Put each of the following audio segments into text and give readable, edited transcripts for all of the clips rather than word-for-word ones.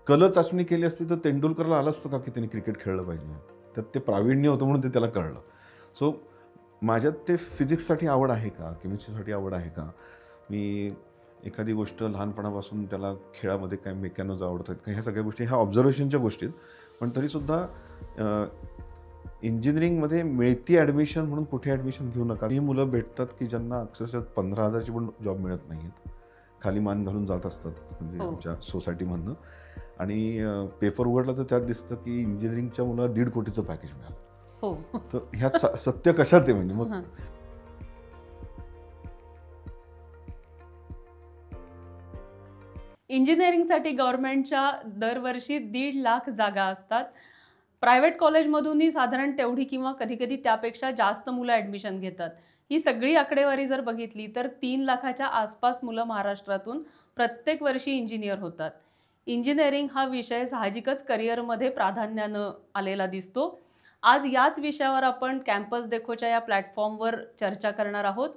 कल चाचणी केली असती तर तेंडुलकरला आलं असतं का की त्यांनी क्रिकेट खेळलं पाहिजे. तर ते प्रावीण्य होतं म्हणून ते त्याला कळलं. सो माझ्यात ते फिजिक्ससाठी आवड आहे का, केमिस्ट्रीसाठी आवड आहे का, मी एखादी गोष्ट लहानपणापासून त्याला खेळामध्ये काय मेकॅनोज आवडतात का, ह्या सगळ्या गोष्टी ह्या ऑब्झर्वेशनच्या गोष्टी आहेत. पण तरीसुद्धा इंजिनिअरिंगमध्ये मिळती ॲडमिशन म्हणून कुठे ॲडमिशन घेऊ नका. ही मुलं भेटतात की ज्यांना अक्षरशः 15,000ची पण जॉब मिळत नाही आहेत. खाली मान घालून जात असतात म्हणजे आमच्या सोसायटीमधनं. आणि पेपर उघडला तर त्यात दिसतं की इंजिनिअरिंगच्या मुलाला 1.5 कोटीचं पॅकेज मिळालं. हो. तर ह्यात सत्य कशात आहे म्हणजे मग इंजिनिअरिंगसाठी गव्हर्नमेंटच्या दरवर्षी 1.5 लाख जागा असतात. प्रायव्हेट कॉलेजमधूनही साधारण तेवढी किंवा कधी कधी त्यापेक्षा जास्त मुलं ॲडमिशन घेतात. ही सगळी आकडेवारी जर बघितली तर 3 लाखाच्या आसपास मुलं महाराष्ट्रातून प्रत्येक वर्षी इंजिनियर होतात. इंजिनिअरिंग हा विषय साहजिकच करिअरमध्ये प्राधान्यानं आलेला दिसतो. आज याच विषयावर आपण कॅम्पस देखोच्या या प्लॅटफॉर्मवर चर्चा करणार आहोत.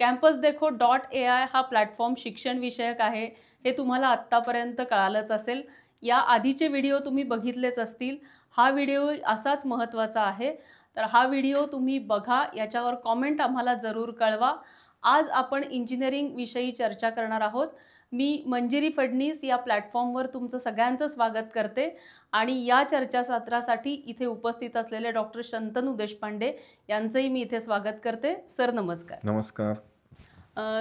कॅम्पस देखो .ai हा प्लॅटफॉर्म शिक्षण विषयक आहे हे तुम्हाला आत्तापर्यंत कळालंच असेल. या आधीचे व्हिडिओ तुम्ही बघितलेच असतील. हा व्हिडिओ असाच महत्त्वाचा आहे. तर हा व्हिडिओ तुम्ही बघा, याच्यावर कॉमेंट आम्हाला जरूर कळवा. आज आपण इंजिनिअरिंग विषयी चर्चा करणार आहोत. मी मंजिरी फडणीस या प्लॅटफॉर्मवर तुमचं सगळ्यांचं स्वागत करते आणि या चर्चासत्रासाठी इथे उपस्थित असलेले डॉक्टर शंतनू देशपांडे यांचंही मी इथे स्वागत करते. सर नमस्कार. नमस्कार.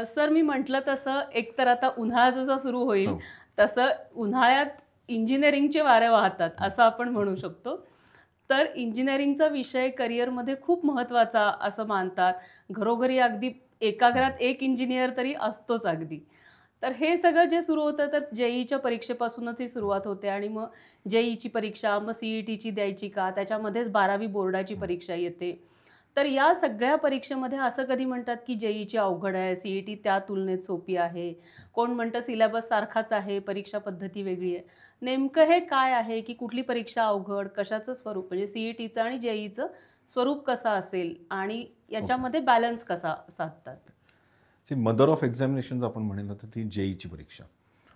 सर मी म्हटलं तसं एकतर आता उन्हाळा जसा सुरू होईल तसं उन्हाळ्यात इंजिनिअरिंगचे वारे वाहतात असं आपण म्हणू शकतो. तर इंजिनिअरिंगचा विषय करिअरमध्ये खूप महत्त्वाचा असं मानतात. घरोघरी अगदी एका घरात एक इंजिनियर तरी असतोच अगदी. तर हे सगळं जे सुरू होतं तर जेईच्या परीक्षेपासूनच ही सुरुवात होते आणि मग जेईची परीक्षा, मग सीईटीची द्यायची का, त्याच्यामध्येच 12वी बोर्डाची परीक्षा येते. तर या सगळ्या परीक्षेमध्ये असं कधी म्हणतात की जेईची अवघड आहे, सीईटी त्या तुलनेत सोपी आहे, कोण म्हणतं सिलेबस सारखाच आहे, परीक्षा पद्धती वेगळी आहे. नेमकं हे काय आहे की कुठली परीक्षा अवघड, कशाचं स्वरूप म्हणजे सीईटीचं आणि जेईचं स्वरूप कसं असेल आणि याच्यामध्ये बॅलन्स कसा साधतात? मदर ऑफ एक्झामिनेशन आपण म्हणेल तर ती जेईची परीक्षा.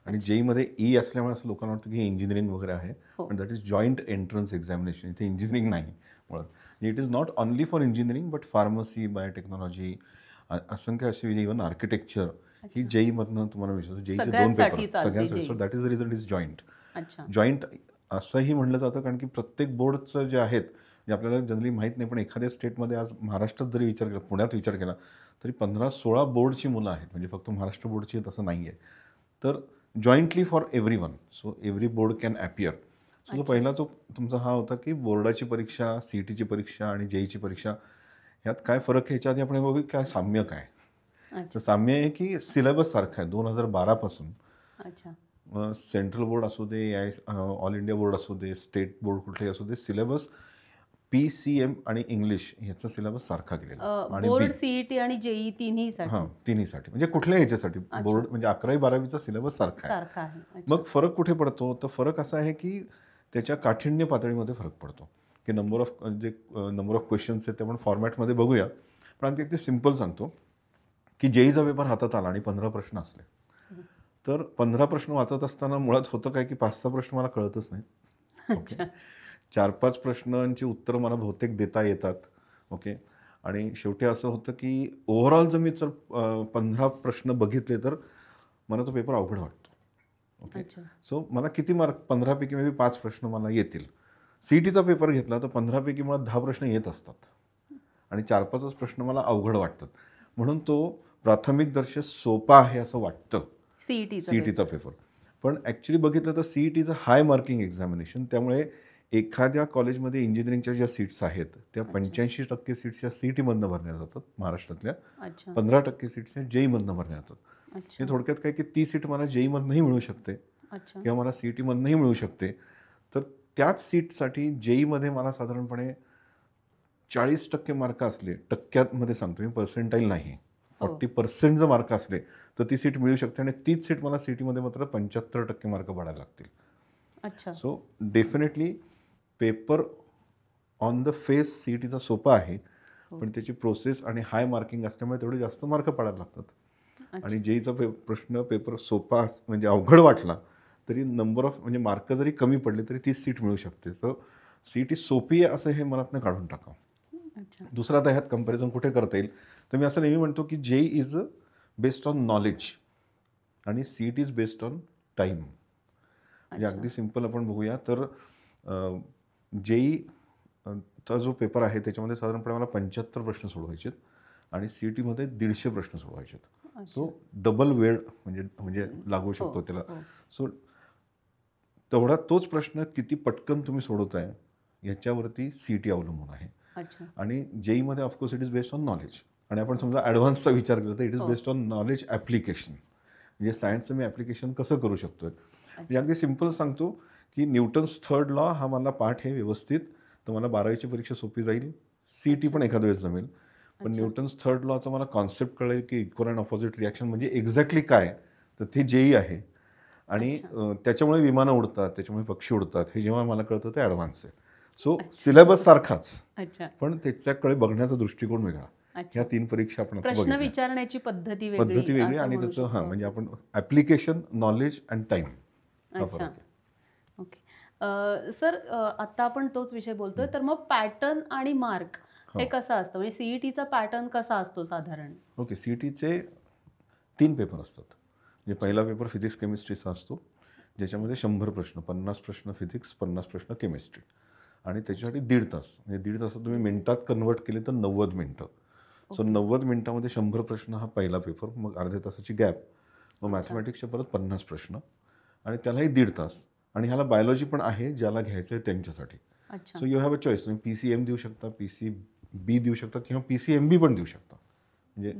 आणि जेईमध्ये ई असल्यामुळे असं लोकांना वाटतं की इंजिनिअरिंग वगैरे आहे, पण that is joint entrance examination. इथे इंजिनिअरिंग नाही मुळात. It is not only for engineering but pharmacy, biotechnology, असंख्य असे इव्हन आर्किटेक्चर ही जेईमधनं तुम्हाला विचारतो. जेईचे 2 पेपर सगळ्यांसाठी. So that is the result is joint. Joint असंही म्हणलं जातं कारण की प्रत्येक बोर्डचं जे आहेत जे आपल्याला जनरली माहीत नाही, पण एखाद्या स्टेटमध्ये आज महाराष्ट्रात जरी विचार केला, पुण्यात विचार केला तरी 15-16 बोर्डची मुलं आहेत. म्हणजे फक्त महाराष्ट्र बोर्डची आहेत असं नाही आहे. तर jointly for everyone. So every board can appear. So तो पहिला जो तुमचा हा होता की बोर्डाची परीक्षा, सीईटीची परीक्षा आणि जेईची परीक्षा ह्यात काय फरक आहे, ह्याच्या आधी आपण बघू काय साम्य काय. तर साम्य आहे की सिलेबस सारखा आहे 2012 पासून. सेंट्रल बोर्ड असू दे, ऑल इंडिया बोर्ड असू दे, स्टेट बोर्ड कुठलेही असू दे, सिलेबस PCM आणि इंग्लिश ह्याचा सिलेबस सारखा केलेला. बोर्ड, सीईटी आणि जेई तिन्हीसाठी म्हणजे कुठल्याही ह्याच्यासाठी बोर्ड म्हणजे 11वी-12वीचा सिलेबस सारखा आहे. मग फरक कुठे पडतो? तर फरक असा आहे की त्याच्या काठिण्य पातळीमध्ये फरक पडतो की नंबर ऑफ क्वेश्चन्स आहेत ते आपण फॉर्मॅटमध्ये बघूया. पण आणखी एक ते सिम्पल सांगतो की जेईचा पेपर हातात आला आणि 15 प्रश्न असले तर 15 प्रश्न वाचत असताना मुळात होतं काय की 5-6 प्रश्न मला कळतच नाही. ओके, 4-5 प्रश्नांची उत्तरं मला बहुतेक देता येतात. ओके, आणि शेवटी असं होतं की ओव्हरऑल जर मी 15 प्रश्न बघितले तर मला तो पेपर अवघड वाटतो. ओके, सो मला किती मार्क 15पैकी मे बी 5 प्रश्न मला येतील. सीईटीचा पेपर घेतला तर 15पैकी मला 10 प्रश्न येत असतात आणि 4-5 प्रश्न मला अवघड वाटतात. म्हणून तो प्राथमिक दर्शे सोपा आहे असं वाटतं सीईटीचा पेपर. पण ॲक्च्युली बघितलं तर CET is a high marking examination. त्यामुळे एखाद्या कॉलेजमध्ये इंजिनिअरिंगच्या ज्या सीट्स आहेत त्या 85% सीट्स या सीईटीमधनं भरल्या जातात महाराष्ट्रातल्या, 15% सीट्स या जेईमधनं भरल्या जातात. हे थोडक्यात काय की ती सीट मला जेईमधनंही मिळू शकते किंवा मला सीईटीमधनंही मिळू शकते. तर त्याच सीटसाठी जेईमध्ये मला साधारणपणे 40% मार्क असले, टक्क्यांमध्ये सांगतो मी, पर्सेंटाईल नाही, 40% जर मार्क असले तर ती सीट मिळू शकते आणि तीच सीट मला सीईटीमध्ये मात्र 75% मार्क पडायला लागतील. So definitely paper on the face सीईटीचा सोपा आहे, पण त्याची प्रोसेस आणि हाय मार्किंग असल्यामुळे तेवढे जास्त मार्क पडायला लागतात. आणि जेईचा पेपर सोपा म्हणजे अवघड वाटला तरी नंबर ऑफ म्हणजे मार्क जरी कमी पडले तरी 30 सीट मिळू शकते. सो CET सोपी आहे असं हे मनातनं काढून टाका. दुसरं आता ह्यात कंपॅरिझन कुठे करता येईल, तर मी असं नेहमी म्हणतो की JEE is based on knowledge आणि CET is based on time. म्हणजे अगदी सिम्पल आपण बघूया तर JEE चा जो पेपर आहे त्याच्यामध्ये साधारणपणे मला 75 प्रश्न सोडवायचे आणि CET मध्ये 150 प्रश्न सोडवायचे. सो डबल वेळ म्हणजे लागू शकतो त्याला. सो तेवढा तोच प्रश्न किती पटकन तुम्ही सोडवताय याच्यावरती CET अवलंबून आहे. आणि JEE मध्ये of course it is based on knowledge. आणि आपण समजा ॲडव्हान्सचा विचार केला तर it is based on knowledge application. म्हणजे सायन्सचं मी ॲप्लिकेशन कसं करू शकतोय. म्हणजे अगदी सिम्पल सांगतो की न्यूटन्स थर्ड लॉ हा मला पाठ आहे व्यवस्थित, तर मला 12वीची परीक्षा सोपी जाईल. CET पण एखाद्या वेळेस जमेल. पण न्यूटन्स थर्ड लॉचा मला कॉन्सेप्ट कळेल की इक्वल अँड ऑपोजिट रिॲक्शन म्हणजे एक्झॅक्टली काय, तर ते JEE आहे. आणि त्याच्यामुळे विमानं उडतात, त्याच्यामुळे पक्षी उडतात, हे जेव्हा मला कळतं ते ॲडव्हान्स आहे. सो सिलेबस सारखाच, पण त्याच्याकडे बघण्याचा दृष्टिकोन वेगळा. ह्या 3 परीक्षा आपण प्रश्न विचारण्याची पद्धती वेगळी आणि त्याचं म्हणजे आपण application, knowledge and time. Okay sir, आता आपण तोच विषय बोलतोय, तर मग पॅटर्न आणि मार्क हे कसं असतं, म्हणजे CETचा पॅटर्न कसा असतो साधारण? ओके, CETचे 3 पेपर असतात. म्हणजे पहिला पेपर फिजिक्स केमिस्ट्रीचा असतो, ज्याच्यामध्ये 100 प्रश्न, 50 प्रश्न फिजिक्स, 50 प्रश्न केमिस्ट्री. आणि त्याच्यासाठी 1.5 तास, म्हणजे 1.5 तासात तुम्ही मिनिटात कन्वर्ट केले तर 90 मिनिटं. सो 90 मिनिटामध्ये 100 प्रश्न हा पहिला पेपर, मग अर्ध्या तासाची गॅप, मग मॅथमॅटिक्सचे परत 50 प्रश्न आणि त्यालाही 1.5 तास. आणि ह्याला बायोलॉजी पण आहे ज्याला घ्यायचं आहे त्यांच्यासाठी. So you have a choice. तुम्ही PCM देऊ शकता, PCB देऊ शकता किंवा PCMB पण देऊ शकता. म्हणजे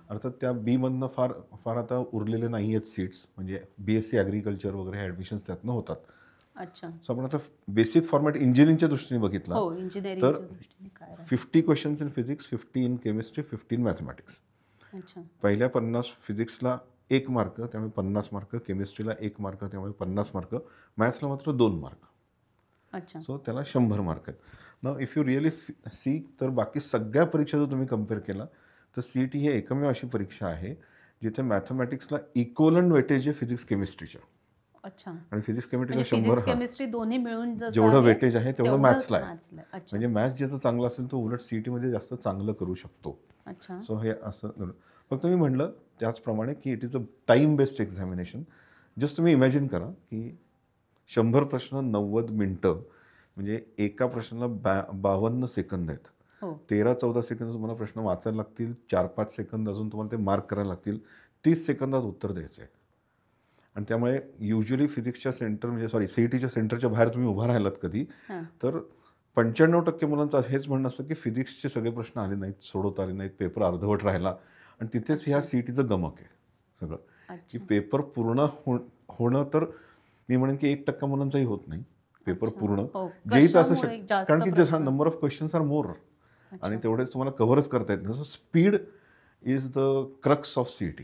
अर्थात त्या बीमधनं फार आता उरलेले नाही आहेत सीट्स, म्हणजे BSc ॲग्रिकल्चर वगैरे ॲडमिशन्स त्यातनं होतात. सो आपण आता बेसिक फॉर्मॅट इंजिनिअरिंगच्या दृष्टीने बघितला तर 50 questions in physics, 50 in chemistry, 50 in mathematics. पहिल्या 50 फिजिक्सला 1 मार्क, त्यामुळे 50 मार्क, केमिस्ट्रीला 1 मार्क, त्यामुळे 50 मार्क, मॅथ्सला मात्र 2 मार्क. सो त्याला 100 मार्क आहेत. Now if you really see, तर बाकी सगळ्या परीक्षा जर तुम्ही कम्पेअर केला तर CET ही एकमेव अशी परीक्षा आहे जिथे मॅथमॅटिक्सला इक्वलंट वेटेज आहे फिजिक्स केमिस्ट्रीच्या. आणि फिजिक्स केमिस्ट्रीला 100, केमिस्ट्री दोन्ही मिळून जेवढं वेटेज आहे तेवढं मॅथ्सला आहे. म्हणजे मॅथ्स ज्याचं चांगलं असेल तो उलट CET मध्ये जास्त चांगलं करू शकतो. सो हे असं फक्त मी म्हणलं त्याचप्रमाणे की it is a time based examination. Just तुम्ही इमॅजिन करा की 100 प्रश्न 90 मिनटं, म्हणजे एका प्रश्नाला 52 सेकंद आहेत. 13-14 सेकंद तुम्हाला प्रश्न वाचायला लागतील, 4-5 सेकंद अजून तुम्हाला ते मार्क करायला लागतील, 30 सेकंदात उत्तर द्यायचं आहे. आणि त्यामुळे युजली फिजिक्सच्या सेंटर म्हणजे CETच्या सेंटरच्या बाहेर तुम्ही उभा राहिलात कधी, तर 95% मुलांचं हेच म्हणणं असतं की फिजिक्सचे सगळे प्रश्न आले नाहीत, सोडवता आले नाहीत, पेपर अर्धवट राहिला. आणि तिथेच ह्या CETचं गमक आहे सगळं, की पेपर पूर्ण होणं तर मी म्हणेन की 1% मुलांचाही होत नाही पेपर पूर्ण. JEEचं असं कारण की जसं number of questions are more आणि तेवढेच तुम्हाला कव्हरच करता येत नाही. So speed is the crux of CET.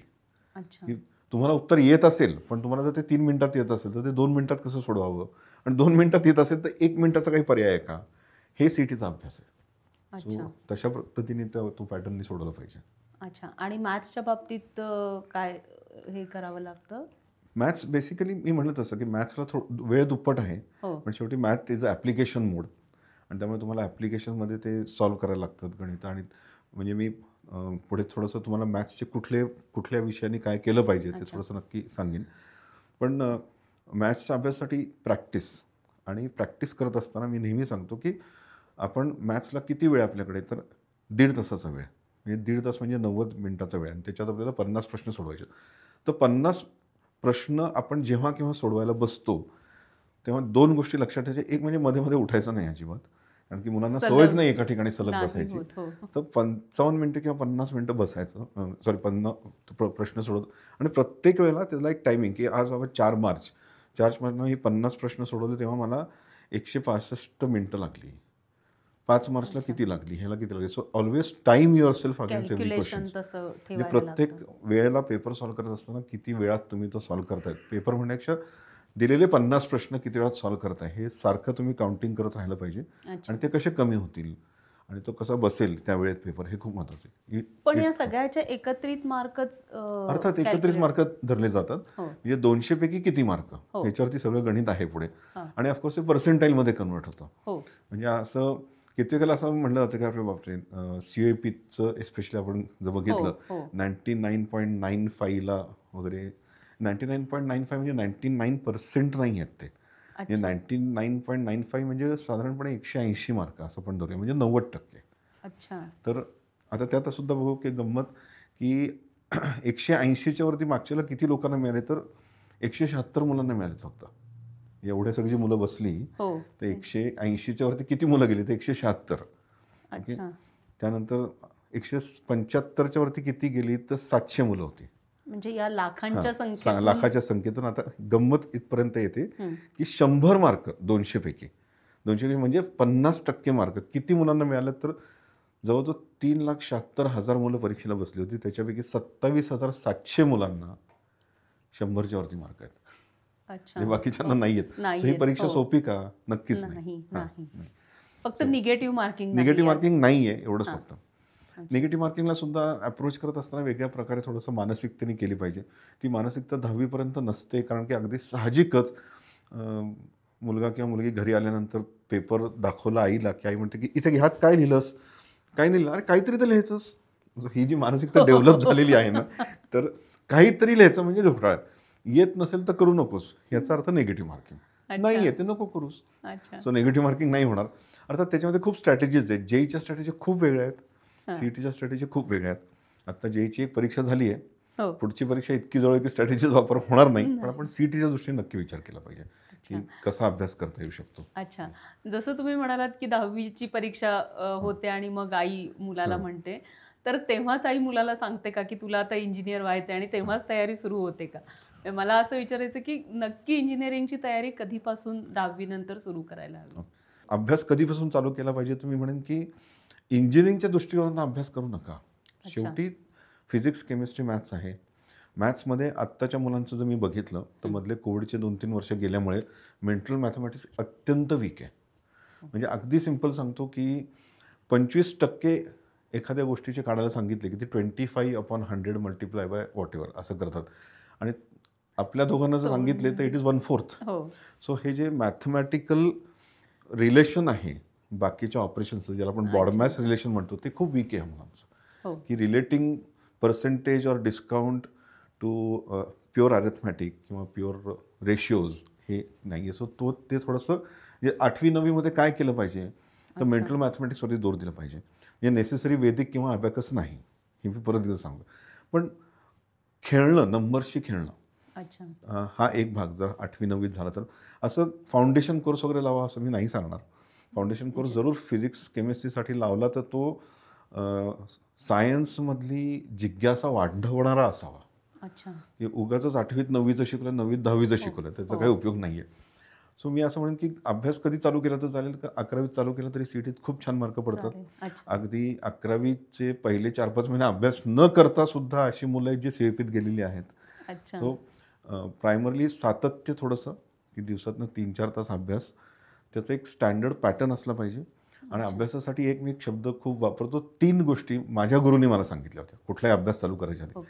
की तुम्हाला उत्तर येत असेल पण तुम्हाला जर ते 3 मिनिटात येत असेल तर ते 2 मिनिटात कसं सोडवावं, आणि 2 मिनिटात येत असेल तर 1 मिनिटाचा काही पर्याय आहे का, हे CETचा अभ्यास आहे. सो तशा पद्धतीने तो पॅटर्ननी सोडवला पाहिजे. आणि मॅथ्सच्या बाबतीत काय हे करावं लागतं? मॅथ्स बेसिकली मी म्हणलं तसं की मॅथ्सला वेळ दुप्पट आहे, पण शेवटी मॅथ इज अ ॲप्लिकेशन मोड आणि त्यामुळे तुम्हाला ॲप्लिकेशनमध्ये ते सॉल्व्ह करायला लागतात गणित. आणि म्हणजे मी पुढे थोडंसं तुम्हाला मॅथ्सचे कुठल्या विषयांनी काय केलं पाहिजे ते थोडंसं नक्की सांगेन. पण मॅथ्सच्या अभ्यासासाठी प्रॅक्टिस करत असताना मी नेहमी सांगतो की आपण मॅथ्सला किती वेळ आपल्याकडे, तर 1.5 तासाचा वेळ, म्हणजे 1.5 तास म्हणजे 90 मिनिटाचा वेळ, आणि त्याच्यात आपल्याला 50 प्रश्न सोडवायचे. तर 50 प्रश्न आपण जेव्हा केव्हा सोडवायला बसतो तेव्हा 2 गोष्टी लक्षात ठेवायच्या. एक म्हणजे मध्ये मध्ये उठायचं नाही अजिबात, कारण की मुलांना सवयच नाही एका ठिकाणी सलग बसायची. तर 55 मिनिटं किंवा 50 मिनिटं बसायचं, 50 प्रश्न सोडवत. आणि प्रत्येक वेळेला त्याला एक टायमिंग की आज बाबा 4 मार्चनं ही 50 प्रश्न सोडवले तेव्हा मला 165 मिनिटं लागली, 5 मार्चला किती लागली, ह्याला किती लागली. So always time your self against every question. म्हणजे प्रत्येक वेळेला पेपर सॉल्व्ह करत असताना किती वेळात तुम्ही तो सॉल्व्ह करताय, पेपर म्हणण्यापेक्षा दिलेले 50 प्रश्न किती वेळात सॉल्व्ह करताय हे सारखं तुम्ही काउंटिंग करत राहिलं पाहिजे. आणि ते कसे कमी होतील, आणि तो कसा बसेल त्या वेळेत पेपर हे खूप महत्वाचं आहे. पण या सगळ्याच्या एकत्रित मार्कच अर्थात एकत्रित मार्क धरले जातात. म्हणजे 200 पैकी किती मार्क याच्यावरती सगळं गणित आहे पुढे. आणि ऑफकोर्स ते पर्सेंटाईल मध्ये कन्वर्ट होतं. म्हणजे असं किती वेळेला असं म्हणलं जातं की आपल्या बापरे CAPचं एस्पेशली आपण जर बघितलं 99.95 ला वगैरे 99.95 म्हणजे 99% नाही आहेत ते. 99.95 म्हणजे साधारणपणे 180 मार्क असं पण धरूया, म्हणजे 90%. अच्छा. तर आता त्यात सुद्धा बघू की गंमत की 180च्या वरती मागच्याला किती लोकांना मिळाले, तर 176 मुलांना मिळाले फक्त. एवढ्या सगळी मुलं बसली तर 180च्या वरती किती मुलं गेली, तर 176. त्यानंतर 175च्या वरती किती गेली, तर 700 मुलं होती. म्हणजे या लाखांच्या लाखाच्या संख्येतून आता गंमत इथपर्यंत येते की 100 मार्क 200 पैकी म्हणजे 50% मार्क किती मुलांना मिळाले, तर जवळजवळ 3,76,000 मुलं परीक्षेला बसली होती. त्याच्यापैकी 27,700 मुलांना 100च्या वरती मार्क आहेत. अच्छा. बाकीच्यांना नाही आहेत. ही परीक्षा सोपी का? नक्कीच नाही. फक्त निगेटिव्ह मार्किंग नाहीये, एवढंच फक्त. निगेटिव्ह मार्किंगला सुद्धा अप्रोच करत असताना वेगळ्या प्रकारे थोडंसं मानसिकतेने केली पाहिजे. ती मानसिकता 10वी पर्यंत नसते, कारण की अगदी साहजिकच मुलगा किंवा मुलगी घरी आल्यानंतर पेपर दाखवला आईला की आई म्हणते की इथे ह्यात काय लिहिलंस, काय नाही लिहिलं, अरे काहीतरी तर लिहायचंस. ही जी मानसिकता डेव्हलप झालेली आहे ना, तर काहीतरी लिहायचं म्हणजे घोटाळ्यात. येत नसेल तर करू नकोस, याचा अर्थ निगेटिव्ह मार्किंग. नाही येते नको करूस. सो निगेटिव्ह मार्किंग नाही होणार. अर्थात त्याच्यामध्ये खूप स्ट्रॅटेजीज आहेत. जेईच्या स्ट्रॅटेजी खूप वेगळ्या आहेत, CETच्या स्ट्रॅटेजी खूप वेगळ्या आहेत. आता जेईची एक परीक्षा झाली आहे, पुढची परीक्षा इतकी जवळ की स्ट्रॅटेजीज वापर होणार नाही, पण आपण CETच्या दृष्टीने नक्की विचार केला पाहिजे की कसा अभ्यास करता येऊ शकतो. अच्छा. जसं तुम्ही म्हणालात की 10वीची परीक्षा होते आणि मग आई मुलाला म्हणते, तर तेव्हाच आई मुलाला सांगते का की तुला आता इंजिनियर व्हायचं आणि तेव्हाच तयारी सुरू होते का? मला असं विचारायचं की नक्की इंजिनिअरिंगची तयारी कधीपासून 10वी नंतर सुरू करायला हवी? अभ्यास कधीपासून चालू केला पाहिजे? तुम्ही म्हणेन की इंजिनिअरिंगच्या दृष्टिकोनातून अभ्यास करू नका. शेवटी फिजिक्स, केमिस्ट्री, मॅथ्स आहे. मॅथ्समध्ये आत्ताच्या मुलांचं जर मी बघितलं तर मधले कोविडचे 2-3 वर्ष गेल्यामुळे मेंटल मॅथमॅटिक्स अत्यंत वीक आहे. म्हणजे अगदी सिम्पल सांगतो की 25% एखाद्या गोष्टीचे काढायला सांगितले की ते 25/100 मल्टिप्लाय बाय वॉट एव्हर असं करतात, आणि आपल्या दोघांना जर सांगितले तर इट इज 1/4. सो हे जे मॅथमॅटिकल रिलेशन आहे बाकीच्या ऑपरेशनचं, ज्याला आपण बॉडमॅस रिलेशन म्हणतो, ते खूप वीक आहे मुलांचं. की relating percentage or discount to pure arithmetic किंवा प्युअर रेशिओज हे नाही आहे. सो ते थोडंसं म्हणजे 8वी-9वीमध्ये काय केलं पाहिजे, तर मेंटल मॅथमॅटिक्सवरती जोर दिला पाहिजे. म्हणजे नेसेसरी वेदिक किंवा अबॅकस नाही, हे मी परत एकदा सांगतो. पण खेळणं, नंबरशी खेळणं, हा एक भाग जर 8वी-9वीत झाला तर असं फाउंडेशन कोर्स वगैरे लावा असं मी नाही सांगणार. फाउंडेशन कोर्स जरूर फिजिक्स, केमिस्ट्रीसाठी लावला तर तो सायन्समधली जिज्ञासा वाढवणारा असावा. की उगाच 8वीत-9वीचं शिकलं, 9वीत-10वीचं शिकलं, त्याचा काही उपयोग नाही आहे. सो मी असं म्हणेन की अभ्यास कधी चालू केला तर चालेल का 11वीत चालू केला तरी CETत खूप छान मार्क पडतात. अगदी 11वीचे पहिले 4-5 महिने अभ्यास न करता सुद्धा अशी मुलं आहेत जी CETत गेलेली आहेत. सो प्रायमरली सातत्य थोडंसं, की दिवसातनं 3-4 तास अभ्यास, त्याचा एक स्टँडर्ड पॅटर्न असला पाहिजे. आणि अभ्यासासाठी मी एक शब्द खूप वापरतो. 3 गोष्टी माझ्या गुरुनी मला सांगितल्या होत्या कुठलाही अभ्यास चालू करायच्या आधी.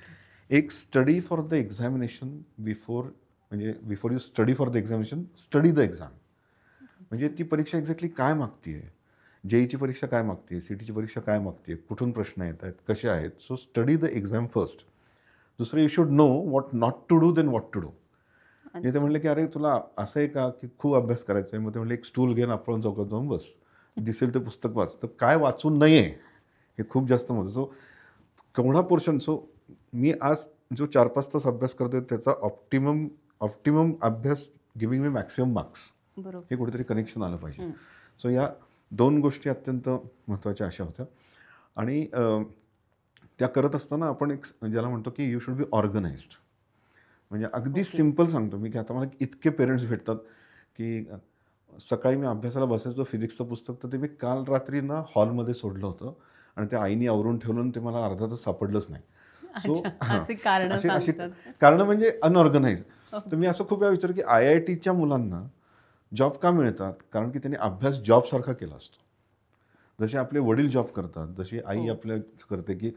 एक, study for the examination before you study for the examination, study the exam. म्हणजे ती परीक्षा एक्झॅक्टली काय मागते, जेईची परीक्षा काय मागते, CETची परीक्षा काय मागते, कुठून प्रश्न येत आहेत, कसे आहेत. So study the exam first. दुसरं, you should know what not to do then what to do. म्हणजे ते म्हणले की अरे तुला असं आहे का की खूप अभ्यास करायचा आहे, मग ते म्हणले एक स्टूल घेऊन आपण चौकात जाऊन बस, दिसेल ते पुस्तक वाच. तर काय वाचू नये हे खूप जास्त महत्त्वाचं. सो केवढा पोर्शन, सो मी आज जो 4-5 तास अभ्यास करतोय त्याचा ऑप्टिमम अभ्यास गिविंग मी मॅक्सिमम मार्क्स, हे कुठेतरी कनेक्शन आलं पाहिजे. सो या 2 गोष्टी अत्यंत महत्त्वाच्या अशा होत्या. आणि त्या करत असताना आपण एक ज्याला म्हणतो की यू शुड बी ऑर्गनाइज्ड. म्हणजे अगदी सिम्पल सांगतो मी की आता मला इतके पेरेंट्स भेटतात की सकाळी मी अभ्यासाला बसायचो फिजिक्सचं पुस्तक, तर ते मी काल रात्री ना हॉलमध्ये सोडलं होतं आणि त्या आईने आवरून ठेवलं आणि ते मला अर्धा तास सापडलंच नाही. सो अशी कारणं म्हणजे अनऑर्गनाइज. तर मी असं खूप वेळा विचार की IITच्या मुलांना जॉब का मिळतात, कारण की त्यांनी अभ्यास जॉबसारखा केला असतो. जसे आपले वडील जॉब करतात, जशी आई हो. आपल्या करते, की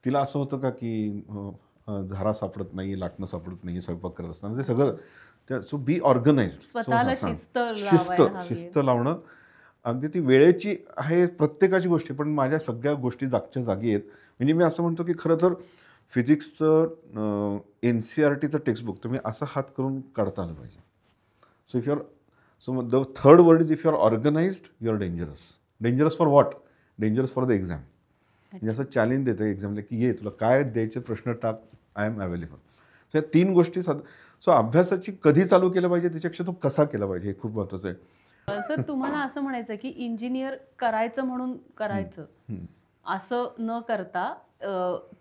तिला असं होतं का की झारा सापडत नाही, लाटणं सापडत नाही स्वयंपाक करत असताना, ते सगळं त्या सो बी ऑर्गनाइज्ड. सो स्वतःला हां, शिस्त शिस्त लावायला हवी. शिस्त लावणं अगदी ती वेळेची आहे प्रत्येकाची गोष्टी, पण माझ्या सगळ्या गोष्टी जागच्या जागी आहेत. म्हणजे मी असं म्हणतो की खरं तर फिजिक्सचं NCERTचं टेक्स्टबुक तुम्ही असा हात करून काढता आलं पाहिजे. So if you are so the third word is if you are organised you are dangerous. Dangerous for what? Dangerous for the exam. म्हणजे असं चॅलेंज देतं एक्झामला की ये तुला काय द्यायचे प्रश्न टाक, आय एम अवेलेबल. सो या 3 गोष्टी सो अभ्यासाची कधी चालू केलं पाहिजे त्याच्यापेक्षा तो कसा केला पाहिजे हे खूप महत्त्वाचं आहे. सर तुम्हाला असं म्हणायचं की इंजिनियर करायचं म्हणून करायचं असं न करता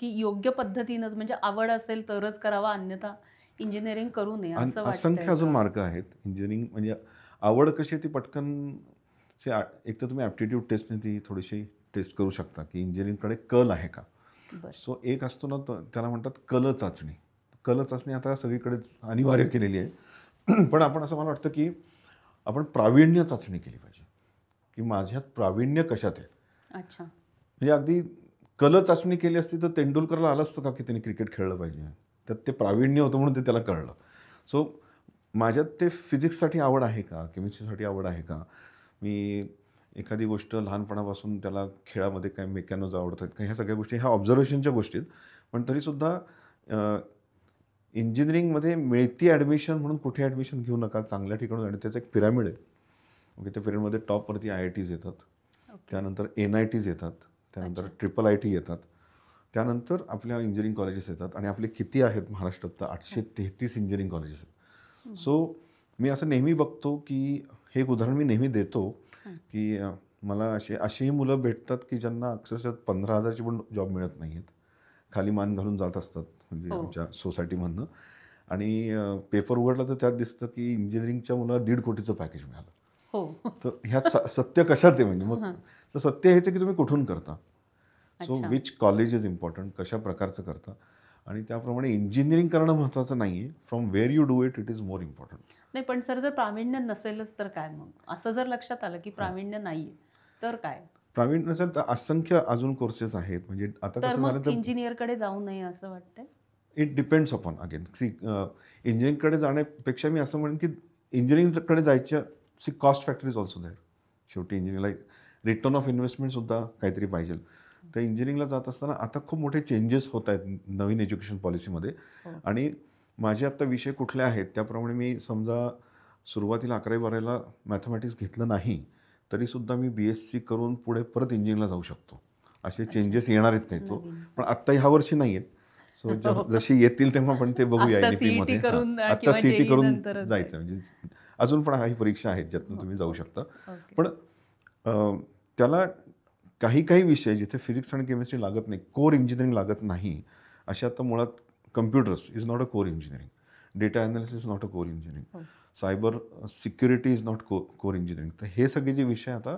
की योग्य पद्धतीनंच म्हणजे आवड असेल तरच करावा, अन्यथा इंजिनिअरिंग करू नये असं असंख्य वाटतंय अजून का? मार्ग आहेत. इंजिनिअरिंग म्हणजे आवड कशी आहे ती पटकन एक तर तुम्ही ॲप्टिट्यूड टेस्टने ती थोडीशी टेस्ट करू शकता की इंजिनिअरिंगकडे कल आहे का. बरं. सो एक असतो ना त्याला म्हणतात कल चाचणी. कल चाचणी आता सगळीकडेच अनिवार्य केलेली आहे. पण आपण असं मला वाटतं की आपण प्रावीण्य चाचणी केली पाहिजे की माझ्यात प्रावीण्य कशात आहे. अच्छा. म्हणजे अगदी कल चाचणी केली असती तर तेंडुलकरला आलं असतं का की त्यांनी क्रिकेट खेळलं पाहिजे. त्यात ते प्रावीण्य होतं म्हणून ते त्याला कळलं. सो माझ्यात ते फिजिक्ससाठी आवड आहे का, केमिस्ट्रीसाठी आवड आहे का, मी एखादी गोष्ट लहानपणापासून त्याला खेळामध्ये काय मेकॅनोज आवडतात का, ह्या सगळ्या गोष्टी ह्या ऑब्झर्वेशनच्या गोष्टी आहेत. पण तरीसुद्धा इंजिनिअरिंगमध्ये मिळती ॲडमिशन म्हणून कुठे ॲडमिशन घेऊ नका, चांगल्या ठिकाणी. आणि त्याचं एक पिरॅमिड आहे. ओके, त्या पिरियडमध्ये टॉपवरती IITs येतात, त्यानंतर NITs येतात, त्यानंतर IIIT येतात, त्यानंतर आपल्या इंजिनिअरिंग कॉलेजेस येतात. आणि आपले किती आहेत महाराष्ट्रात, तर 833 इंजिनिअरिंग कॉलेजेस आहेत. सो मी असं नेहमी बघतो की हे एक उदाहरण मी नेहमी देतो की मला अशीही मुलं भेटतात की ज्यांना अक्षरशः 15,000ची पण जॉब मिळत नाही आहेत, खाली मान घालून जात असतात म्हणजे आमच्या सोसायटीमधनं. आणि पेपर उघडला तर त्यात दिसतं की इंजिनिअरिंगच्या मुलाला 1.5 कोटीचं पॅकेज मिळालं. हो. तर ह्यात सत्य कशात आहे म्हणजे मग तर सत्य हेच आहे की तुम्ही कुठून करता. So which college is important, कशा प्रकारचं करता. आणि त्याप्रमाणे इंजिनिअरिंग करणं महत्त्वाचं नाही आहे. From where you do it, it is more important. नाही पण सर जर प्रावीण्य नसेलच तर काय मग? असं जर लक्षात आलं की प्रावीण्य नाहीये तर काय? प्रावीण्य नसेल तर असंख्य अजून कोर्सेस आहेत. म्हणजे आता तर कसं झालं मग तर इंजिनिअरकडे जाऊ नये असं वाटतंय? इट डिपेंड्स अपॉन अगेन इंजिनिअरिंगकडे जाण्यापेक्षा मी असं म्हणेन की इंजिनिअरिंगकडे जायच्या cost factor is also there. शेवटी इंजिनिअरिंगला रिटर्न ऑफ इन्व्हेस्टमेंटसुद्धा काहीतरी पाहिजे. तर इंजिनिअरिंगला जात असताना आता खूप मोठे चेंजेस होत आहेत नवीन एज्युकेशन पॉलिसीमध्ये. आणि माझे आत्ता विषय कुठले आहेत त्याप्रमाणे मी समजा सुरुवातीला 11वी-12वीला मॅथमॅटिक्स घेतलं नाही तरीसुद्धा मी BSc करून पुढे परत इंजिनिअरिंगला जाऊ शकतो. असे चेंजेस येणार आहेत काही तो. पण आत्ता ह्या वर्षी नाही आहेत. सो जशी येतील तेव्हा पण ते बघूया NEP-मध्ये. आत्ता CET करून जायचं म्हणजे अजून पण काही परीक्षा आहेत ज्यातून तुम्ही जाऊ शकता. पण त्याला काही काही विषय जिथे फिजिक्स आणि केमिस्ट्री लागत नाही, कोर इंजिनिअरिंग लागत नाही, अशा आता मुळात computers is not a core engineering, data analysis is not a core engineering, cyber security is not core engineering. तर हे सगळे जे विषय आता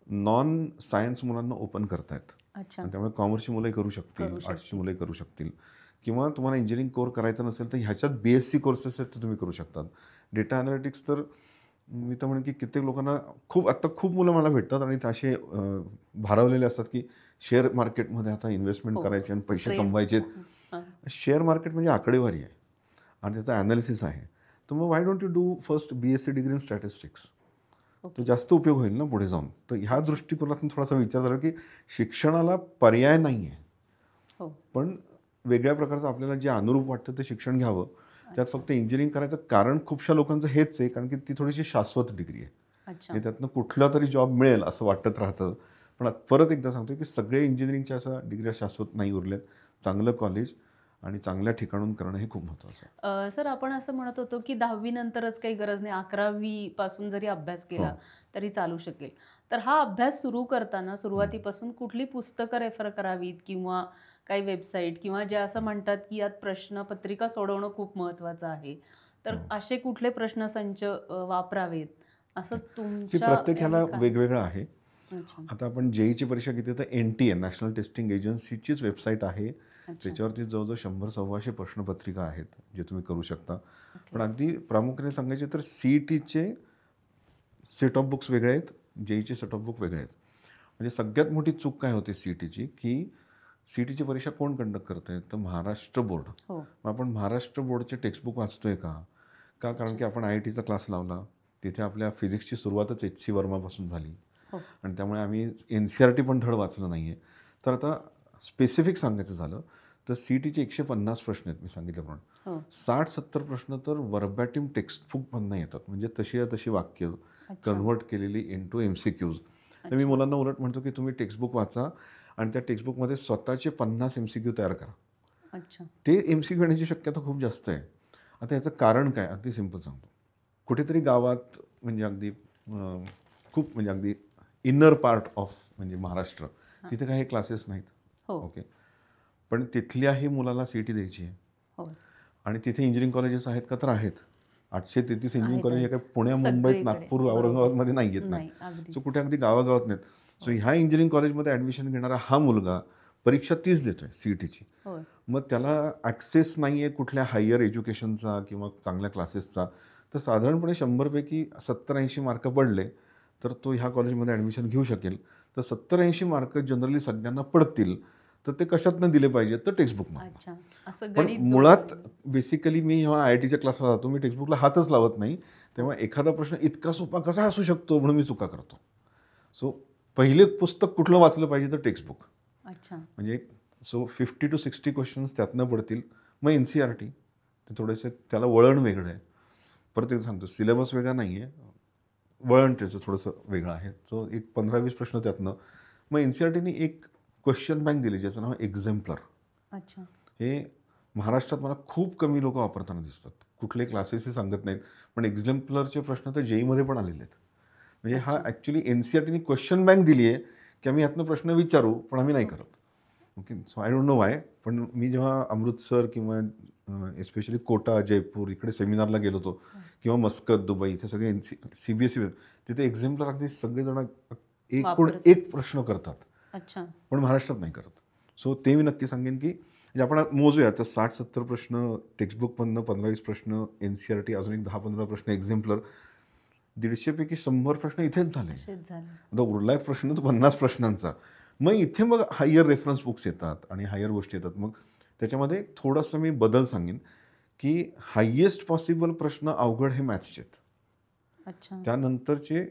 नॉन सायन्स मुलांना ओपन करतायत. त्यामुळे कॉमर्सची मुलंही करू शकतील, आर्ट्सची मुलंही करू शकतील. किंवा तुम्हाला इंजिनिअरिंग कोर करायचं नसेल तर ह्याच्यात BSc कोर्सेस आहेत ते तुम्ही करू शकतात. डेटा ॲनालिटिक्स तर मी तर म्हणेन की कित्येक लोकांना आत्ता खूप मुलं मला भेटतात आणि ते असे भारावलेले असतात की शेअर मार्केटमध्ये आता इन्व्हेस्टमेंट करायचे आणि पैसे कमवायचे. शेअर मार्केट म्हणजे आकडेवारी आहे आणि त्याचा ॲनालिसिस आहे. तर मग why don't you do first BSc degree in statistics. तो जास्त उपयोग होईल ना पुढे जाऊन. तर ह्या दृष्टिकोनातून थोडासा विचार झाला की शिक्षणाला पर्याय नाही आहे, पण वेगळ्या प्रकारचं आपल्याला जे अनुरूप वाटतं ते शिक्षण घ्यावं. त्यात फक्त इंजिनिअरिंग करायचं कारण खूपशा लोकांचं हेच आहे कारण की ती थोडीशी शाश्वत डिग्री आहे. म्हणजे त्यातनं कुठला तरी जॉब मिळेल असं वाटत राहतं. पण परत एकदा सांगतो की सगळे इंजिनिअरिंगच्या अशा डिग्र्या शाश्वत नाही उरल्यात. चांगलं कॉलेज आणि चांगल्या ठिकाणून करणं हे खूप महत्त्वाचं आहे. सर आपण असं म्हणत होतो की 10वी नंतरच काही गरज नाही, 11वी पासून जरी अभ्यास केला तरी चालू शकेल. तर हा अभ्यास सुरू करताना सुरुवातीपासून कुठली पुस्तकं रेफर करावीत किंवा काही वेबसाईट किंवा जे असं म्हणतात की यात प्रश्नपत्रिका सोडवणं खूप महत्त्वाचं आहे, तर असे कुठले प्रश्नसंच वापरावेत असं तुमच्या प्रत्येक ह्याला वेगवेगळं आहे. आता आपण JEEची परीक्षा घेतली तर NTA नॅशनल टेस्टिंग एजन्सीचीच वेबसाईट आहे. त्याच्यावरती जवळजवळ 100-125 प्रश्नपत्रिका आहेत जे तुम्ही करू शकता. पण अगदी प्रामुख्याने सांगायचे तर CETचे सेट ऑफ बुक्स वेगळे आहेत, JEEचे सेट ऑफ बुक वेगळे आहेत. म्हणजे सगळ्यात मोठी चूक काय होते सीईटीची, की सीईटीची परीक्षा कोण कंडक्ट करते, तर महाराष्ट्र बोर्ड. मग आपण महाराष्ट्र बोर्डचे टेक्स्टबुक वाचतोय का? कारण की आपण IITचा क्लास लावला, तिथे आपल्या फिजिक्सची सुरुवातच HC वर्मापासून झाली आणि त्यामुळे आम्ही NCERT पण धड वाचलं नाही आहे. तर आता स्पेसिफिक सांगायचं झालं तर सीईटीचे 150 प्रश्न आहेत मी सांगितल्याप्रमाणे. 60-70 प्रश्न तर वर्बॅटिम टेक्स्टबुकमधनं येतात, म्हणजे तशी तशी वाक्य कन्व्हर्ट केलेली इनटू MCQज. तर मी मुलांना उलट म्हणतो की तुम्ही टेक्स्टबुक वाचा आणि त्या टेक्स्टबुकमध्ये स्वतःचे 50 MCQ तयार करा. ते MCQ येण्याची शक्यता खूप जास्त आहे. आता याचं कारण काय, अगदी सिंपल सांगतो. कुठेतरी गावात म्हणजे अगदी खूप म्हणजे अगदी इनर पार्ट ऑफ म्हणजे महाराष्ट्र, तिथे काही क्लासेस नाहीत. ओके, पण तिथल्याही मुलाला सीईटी द्यायची आहे आणि तिथे इंजिनिअरिंग कॉलेजेस आहेत का, तर आहेत. 833 इंजिनिअरिंग कॉलेज हे काही पुण्या, मुंबईत, नागपूर, औरंगाबादमध्ये नाही आहेत नाही. सो कुठे अगदी गावागावात नाहीत. सो ह्या इंजिनिअरिंग कॉलेजमध्ये ॲडमिशन घेणारा हा मुलगा परीक्षा तीच देतोय सीईटीची. मग त्याला ॲक्सेस नाही आहे कुठल्या हायर एज्युकेशनचा किंवा चांगल्या क्लासेसचा, तर साधारणपणे 100पैकी 70-80 मार्क पडले तर तो ह्या कॉलेजमध्ये ॲडमिशन घेऊ शकेल. तर 70-80 मार्क जनरली सगळ्यांना पडतील, तर ते कशातनं दिले पाहिजेत, तर टेक्स्टबुकमध्ये. पण मुळात बेसिकली मी जेव्हा IITच्या क्लासला जातो, मी टेक्स्टबुकला हातच लावत नाही. तेव्हा एखादा प्रश्न इतका सोपा कसा असू शकतो म्हणून मी चुका करतो. सो पहिले पुस्तक कुठलं वाचलं पाहिजे, तर टेक्स्टबुक. म्हणजे 50 to 60 क्वेश्चन्स त्यातनं पडतील. मग NCERT ते थोडेसे त्याला वळण वेगळं आहे. परत एक सांगतो, सिलेबस वेगळा नाही आहे, वळण त्याचं थोडंसं वेगळं आहे. सो एक 15-20 प्रश्न त्यातनं. मग NCERTने एक क्वेश्चन बँक दिली ज्याचं नाव एक्झेम्पलर. हे महाराष्ट्रात मला खूप कमी लोक वापरताना दिसतात, कुठले क्लासेसही सांगत नाहीत, पण एक्झेम्पलरचे प्रश्न तर JEEमध्ये पण आलेले आहेत. म्हणजे हा ॲक्च्युली NCERTने क्वेश्चन बँक दिली आहे की आम्ही यातनं प्रश्न विचारू, पण आम्ही नाही करत. Okay, so I don't know Y. पण मी जेव्हा अमृतसर किंवा एस्पेशली कोटा, जयपूर इकडे सेमिनारला गेलो होतो किंवा मस्कत, दुबई, इथे सगळे CBSE तिथे एक्झेम्पलर अगदी सगळेजण एक प्रश्न करतात, पण महाराष्ट्रात नाही करत. सो ते मी नक्की सांगेन की म्हणजे आपण मोजूया तर 60-70 प्रश्न टेक्स्टबुकमधनं, 15-20 प्रश्न NCERT, अजून एक 10-15 प्रश्न एक्झेम्पलर, 150पैकी 100 प्रश्न इथेच झाले. आता उरला एक प्रश्न तो 50 प्रश्नांचा. मग इथे मग हायर रेफरन्स बुक्स येतात आणि हायर गोष्टी येतात. मग त्याच्यामध्ये थोडंसं मी बदल सांगेन की हायेस्ट पॉसिबल प्रश्न अवघड हे मॅथ्सचे आहेत, त्यानंतरचे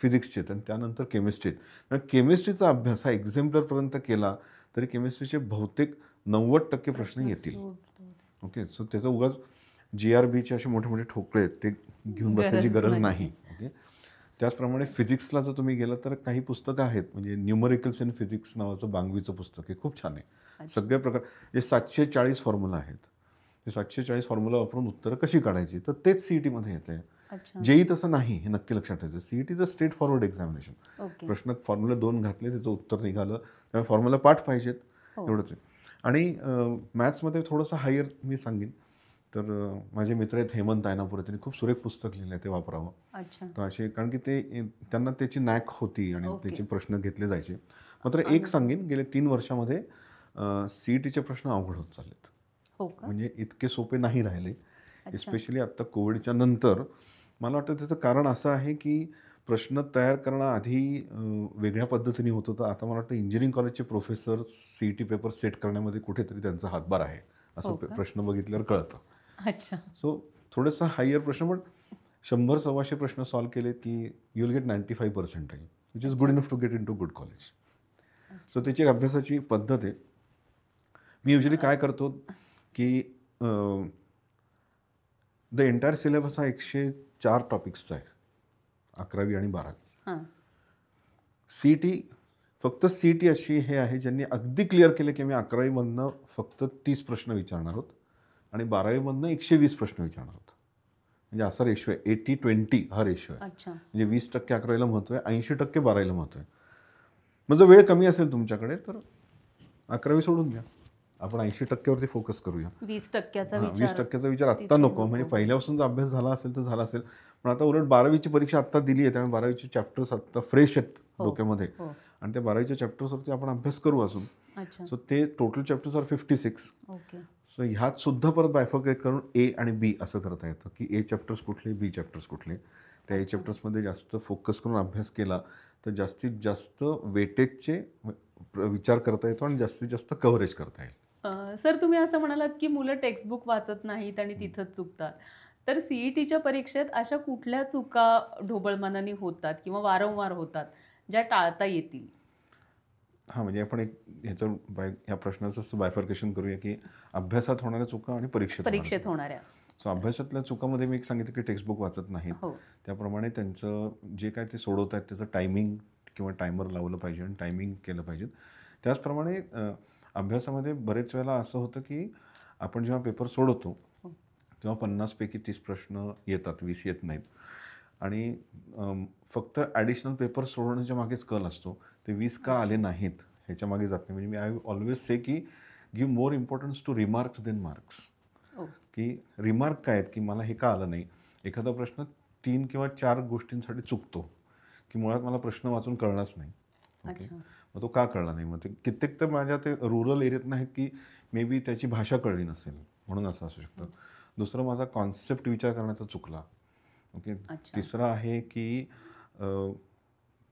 फिजिक्सचे आहेत आणि त्यानंतर केमिस्ट्री आहेत. केमिस्ट्रीचा अभ्यास हा एक्झेम्पलरपर्यंत केला तरी केमिस्ट्रीचे बहुतेक 90% प्रश्न येतील. ओके, सो त्याचं उगाच GRBचे असे मोठे मोठे ठोकळे आहेत ते घेऊन बसायची गरज नाही. ओके, त्याचप्रमाणे फिजिक्सला जर तुम्ही गेलं तर काही पुस्तकं आहेत, म्हणजे न्यूमरिकल्स इन फिजिक्स नावाचं बांगवीचं पुस्तक आहे, खूप छान आहे. सगळे प्रकार जे 740 फॉर्म्युला आहेत, ते 740 फॉर्म्युला वापरून उत्तरं कशी काढायची, तर तेच CETमध्ये येते. JEE तसं नाही, हे नक्की लक्षात ठेवायचं. CET is a straight forward examination. प्रश्नात फॉर्म्युला 2 घातले, त्याचं उत्तर निघालं, त्यामुळे फॉर्म्युला पाठ पाहिजेत, एवढंच आहे. आणि मॅथ्समध्ये थोडंसं हायर मी सांगेन तर माझे मित्र आहेत हेमंत तायनापुरे, त्यांनी खूप सुरेख पुस्तक लिहिलं आहे, ते वापरावं. तर असे, कारण की ते त्यांना त्याची नॅक होती आणि त्याचे प्रश्न घेतले जायचे. मात्र एक सांगेन, गेले 3 वर्षामध्ये CETचे प्रश्न अवघड होत चाललेत. म्हणजे इतके सोपे नाही राहिले. एस्पेशली आत्ता कोविडच्या नंतर मला वाटतं त्याचं कारण असं आहे की प्रश्न तयार करणं आधी वेगळ्या पद्धतीने होत होतं. आता मला वाटतं इंजिनिअरिंग कॉलेजचे प्रोफेसर CET पेपर सेट करण्यामध्ये कुठेतरी त्यांचा हातभार आहे, असं प्रश्न बघितल्यावर कळतं. सो थोडंसं हायर प्रश्न, पण 100-125 प्रश्न सॉल्व्ह केले की you will get 95% which is good enough to get into good college. So त्याची अभ्यासाची पद्धत आहे. मी युजली काय करतो की द एंटायर सिलेबस हा 104 टॉपिक्सचा आहे, 11वी आणि 12वी. CET फक्त CET अशी हे आहे ज्यांनी अगदी क्लिअर केलं की मी 11वीमधनं फक्त 30 प्रश्न विचारणार आहोत आणि 12वीमधनं 120 प्रश्न विचारणार आहोत. म्हणजे असा रेशो आहे, 80-20 हा रेशो आहे. म्हणजे 20% 11वीला महत्त्व आहे, 80% 12वीला महत्त्व आहे. मग जर वेळ कमी असेल तुमच्याकडे तर 11वी सोडून द्या, आपण 80%वरती फोकस करूया. 20%चा विचार आत्ता नको, म्हणजे पहिल्यापासून जर अभ्यास झाला असेल तर झाला असेल, पण आता उलट 12वीची परीक्षा आत्ता दिली आहे, त्यामुळे 12वीचे चॅप्टर्स आत्ता फ्रेश आहेत डोक्यामध्ये आणि त्या 12वीच्या चॅप्टर्सवरती आपण अभ्यास करू अजून. सो ते टोटल चॅप्टर्स आर 56. सो ह्यात सुद्धा परत बायफर्केट करून A आणि B असं करता येतं की A चॅप्टर्स कुठले, B चॅप्टर्स कुठले. त्या चॅप्टर्समध्ये जास्त फोकस करून अभ्यास केला तर जास्तीत जास्त वेटेजचे विचार करता येतो आणि जास्तीत जास्त कव्हरेज करता येईल. सर तुम्ही असं म्हणालात की मुलं टेक्स्टबुक वाचत नाहीत आणि तिथंच चुकतात. तर सीईटीच्या परीक्षेत अशा कुठल्या चुका ढोबळमानाने होतात किंवा वारंवार होतात ज्या टाळता येतील? हां, म्हणजे आपण एक ह्याचं ह्या प्रश्नाचं बायफर्केशन करूया की अभ्यासात होणाऱ्या चुका आणि परीक्षेत होणाऱ्या. सो अभ्यासातल्या चुकामध्ये मी एक सांगितलं की टेक्स्टबुक वाचत नाहीत. हो. त्याप्रमाणे त्यांचं जे काय ते सोडवत आहेत त्याचं टायमिंग किंवा टायमर लावलं पाहिजे आणि टायमिंग केलं पाहिजे. त्याचप्रमाणे अभ्यासामध्ये बरेच वेळेला असं होतं की आपण जेव्हा पेपर सोडवतो तेव्हा 50 पैकी 30 प्रश्न येतात, 20 येत नाहीत आणि फक्त ॲडिशनल पेपर सोडवण्याच्या मागेच कल असतो. ते 20 का आले नाहीत ह्याच्या मागे जात नाही. म्हणजे मी आय ऑलवेज से की give more importance to remarks than marks. की रिमार्क काय आहेत की मला हे का आलं नाही. एखादा प्रश्न 3 किंवा 4 गोष्टींसाठी चुकतो की मुळात मला प्रश्न वाचून कळलाच नाही. ओके, मग तो का कळला नाही. मग ते कित्येक तर माझ्या ते रुरल एरियात नाही की मे बी त्याची भाषा कळली नसेल म्हणून असं असू शकतं. दुसरं माझा कॉन्सेप्ट विचार करण्याचा चुकला. ओके, तिसरं आहे की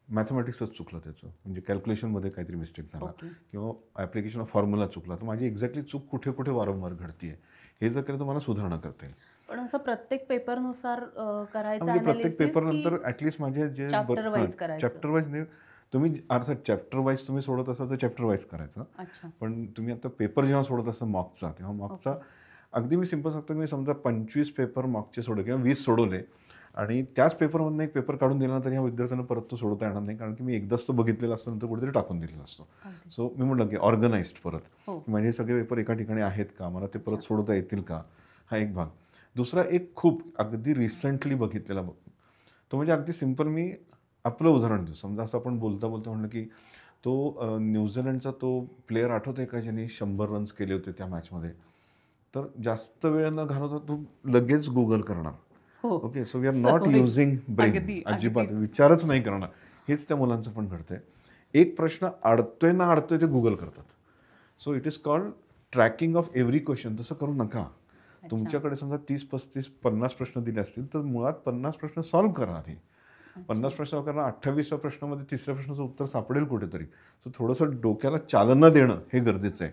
मॅथमॅटिक्सच चुकलं त्याचं, म्हणजे कॅल्क्युलेशनमध्ये काहीतरी मिस्टेक झाला किंवा ॲप्लिकेशन ऑफ फॉर्म्युला चुकला. तर माझी एक्झॅक्टली चूक कुठे कुठे वारंवार घडते हे जर केलं तर मला सुधारणा करता येईल. पण असं प्रत्येक पेपरनुसार करायचं म्हणजे प्रत्येक पेपर नंतर ॲटलिस्ट माझे जे चॅप्टर वाईज नाही तुम्ही अर्थात चॅप्टर वाईज तुम्ही सोडत असाल तर चॅप्टर वाईज करायचं. पण तुम्ही आता पेपर जेव्हा सोडत असाल मॉकचा तेव्हा मॉकचा अगदी मी सिम्पल सांगतो मी समजा 25 पेपर मॉकचे सोडले किंवा 20 सोडवले आणि त्याच पेपरमधून एक पेपर काढून दिला तर ह्या विद्यार्थ्यांना परत तो सोडवता येणार नाही कारण की मी एकदाच तो बघितलेला असतो नंतर कुठेतरी टाकून दिलेला असतो. सो मी म्हटलं की ऑर्गनाइज्ड परत माझे सगळे पेपर एका ठिकाणी आहेत का, मला ते परत सोडवता येतील का, हा एक भाग. दुसरा एक खूप अगदी रिसेंटली बघितलेला तो म्हणजे अगदी सिम्पल मी आपलं उदाहरण देऊ. समजा असं आपण बोलता बोलता म्हणलं की तो न्यूझीलंडचा तो प्लेयर आठवतोय का ज्यांनी 100 रन्स केले होते त्या मॅचमध्ये. तर जास्त वेळ न घालवता तू लगेच गुगल करणार. Okay, so we are not using brain, अजिबात विचारच नाही करणार. हेच त्या मुलांचं पण घडतंय. एक प्रश्न अडतोय ना अडतोय ते गुगल करतात. So it is called tracking of every question. तसं करू नका. तुमच्याकडे समजा 30, 35, 50 प्रश्न दिले असतील तर मुळात 50 प्रश्न सॉल्व्ह करा आधी. 50 प्रश्न सॉल्व्ह करा, 28व्या प्रश्नामध्ये 3ऱ्या प्रश्नाचं उत्तर सापडेल कुठेतरी. सो थोडंसं डोक्याला चालना देणं हे गरजेचं आहे.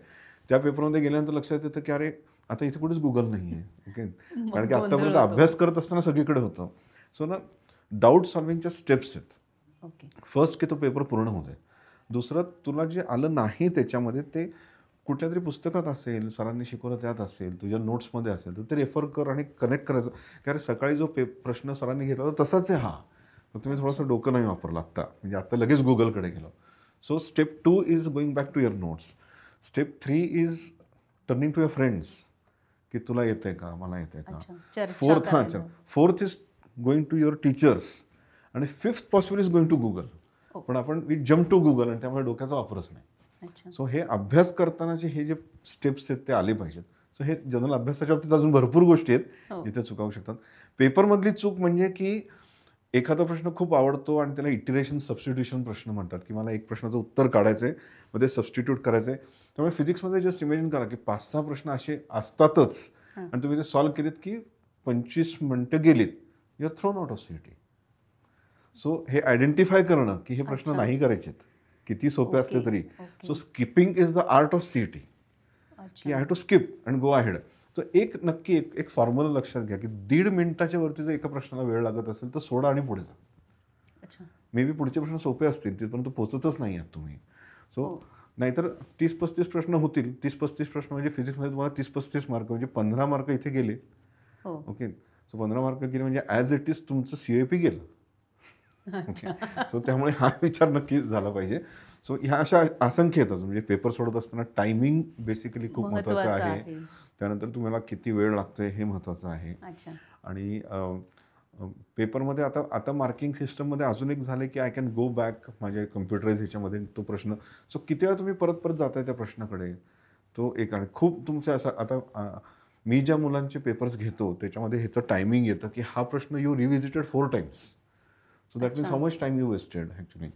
त्या पेपरमध्ये गेल्यानंतर लक्षात येतं की अरे आता इथे कुठेच गुगल नाही आहे. ओके, कारण की आत्तापर्यंत अभ्यास करत असताना सगळीकडे होतं. सो ना डाऊट सॉल्विंगच्या स्टेप्स आहेत. फर्स्ट की तो पेपर पूर्ण होऊ दे. दुसरं तुला जे आलं नाही त्याच्यामध्ये ते कुठल्या तरी पुस्तकात असेल, सरांनी शिकवलं त्यात असेल, तुझ्या नोट्समध्ये असेल तर ते रेफर कर आणि कनेक्ट करायचं. कारण सकाळी जो प्रश्न सरांनी घेतला तर तसाच आहे हा. तर तुम्ही थोडंसं डोकं नाही वापरलं आत्ता, म्हणजे आत्ता लगेच गुगलकडे गेलो. So step 2 is going back to your notes. Step 3 is turning to your friends की तुला येतंय का, मला येतंय का. Fourth is going to your teachers आणि fifth possible is going to Google. पण आपण वी जम्प टू गुगल आणि त्यामुळे डोक्याचा वापरच नाही. सो हे अभ्यास करतानाचे हे जे स्टेप्स आहेत ते आले पाहिजेत. सो हे जनरल अभ्यासाच्या बाबतीत अजून भरपूर गोष्टी आहेत जिथे चुकावू शकतात. पेपरमधली चूक म्हणजे की एखादा प्रश्न खूप आवडतो आणि त्याला इटिरेशन सबस्टिट्यूशन प्रश्न म्हणतात की मला एक प्रश्नाचं उत्तर काढायचं आहे मग ते सबस्टिट्यूट करायचं आहे. त्यामुळे फिजिक्समध्ये जस्ट इमॅजिन करा की 5-6 प्रश्न असे असतातच आणि तुम्ही ते सॉल्व्ह केलेत की 25 मिनिटं गेलीत, you are thrown out of CET. So हे आयडेंटिफाय करणं की हे प्रश्न नाही करायचे आहेत किती सोपे असले तरी. So skipping is the art of CET की I have to skip and go ahead. तर एक नक्की एक फॉर्म्युला लक्षात घ्या की 1.5 मिनिटाच्या वरती जर एका प्रश्नाला वेळ लागत असेल तर सोडा आणि पुढे जा. मे बी पुढचे प्रश्न सोपे असतील तिथपर्यंत पोहोचतच नाही आहात तुम्ही. सो नाहीतर 30-35 प्रश्न होतील. 30-35 प्रश्न म्हणजे फिजिक्समध्ये तुम्हाला 30-35 मार्क म्हणजे 15 मार्क इथे गेले. ओके, सो 15 मार्क गेले म्हणजे ॲज इट इज तुमचं CIP गेलं. सो त्यामुळे हा विचार नक्की झाला पाहिजे. सो ह्या अशा असंख्य येतात. म्हणजे पेपर सोडत असताना टायमिंग बेसिकली खूप महत्त्वाचं आहे. त्यानंतर तुम्हाला किती वेळ लागतोय हे महत्त्वाचं आहे. आणि पेपरमध्ये आता मार्किंग सिस्टममध्ये अजून एक झालं की आय कॅन गो बॅक माझ्या कम्प्युटराइज ह्याच्यामध्ये तो प्रश्न. सो किती वेळा तुम्ही परत जाताय त्या प्रश्नाकडे तो एक. आणि खूप तुमच्या असं आता मी ज्या मुलांचे पेपर्स घेतो त्याच्यामध्ये ह्याचं टायमिंग येतं की हा प्रश्न you revisited 4 times. So that means how much time you wasted actually.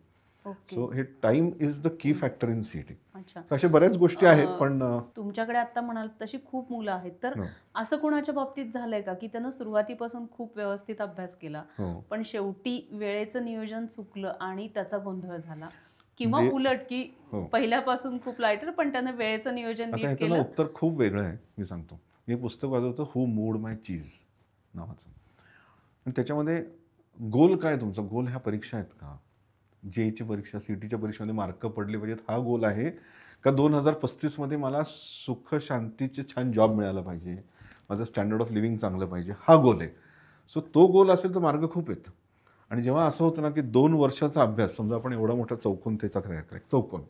So हे time is the key factor in CET. अच्छा, अशा बऱ्याच गोष्टी आहेत. पण तुमच्याकडे आता म्हणाल तशी खूप मुलं आहेत, तर असं कोणाच्या बाबतीत झालंय का की त्यानं सुरुवातीपासून खूप व्यवस्थित अभ्यास केला पण शेवटी वेळेचं नियोजन चुकलं आणि त्याचा गोंधळ झाला, किंवा उलट की पहिल्यापासून खूप लाईटर पण त्यानं वेळेचं नियोजन नीट केलं? उत्तर खूप वेगळं आहे. मी सांगतो, मी पुस्तक वाचवतो हू मूड माय चीज नावाचं. आणि त्याच्यामध्ये गोल काय तुमचा? गोल ह्या परीक्षा आहेत का? जेईची परीक्षा, सीईटीच्या परीक्षेमध्ये मार्क पडले पाहिजेत हा गोल आहे का? 2035 मध्ये मला सुख शांतीचे छान जॉब मिळाला पाहिजे, माझं स्टँडर्ड ऑफ लिव्हिंग चांगलं पाहिजे, हा गोल आहे. सो तो गोल असेल तर मार्ग खूप आहेत. आणि जेव्हा असं होतं ना की 2 वर्षाचा अभ्यास, समजा आपण एवढा मोठा चौकोन त्याचा चौकोन,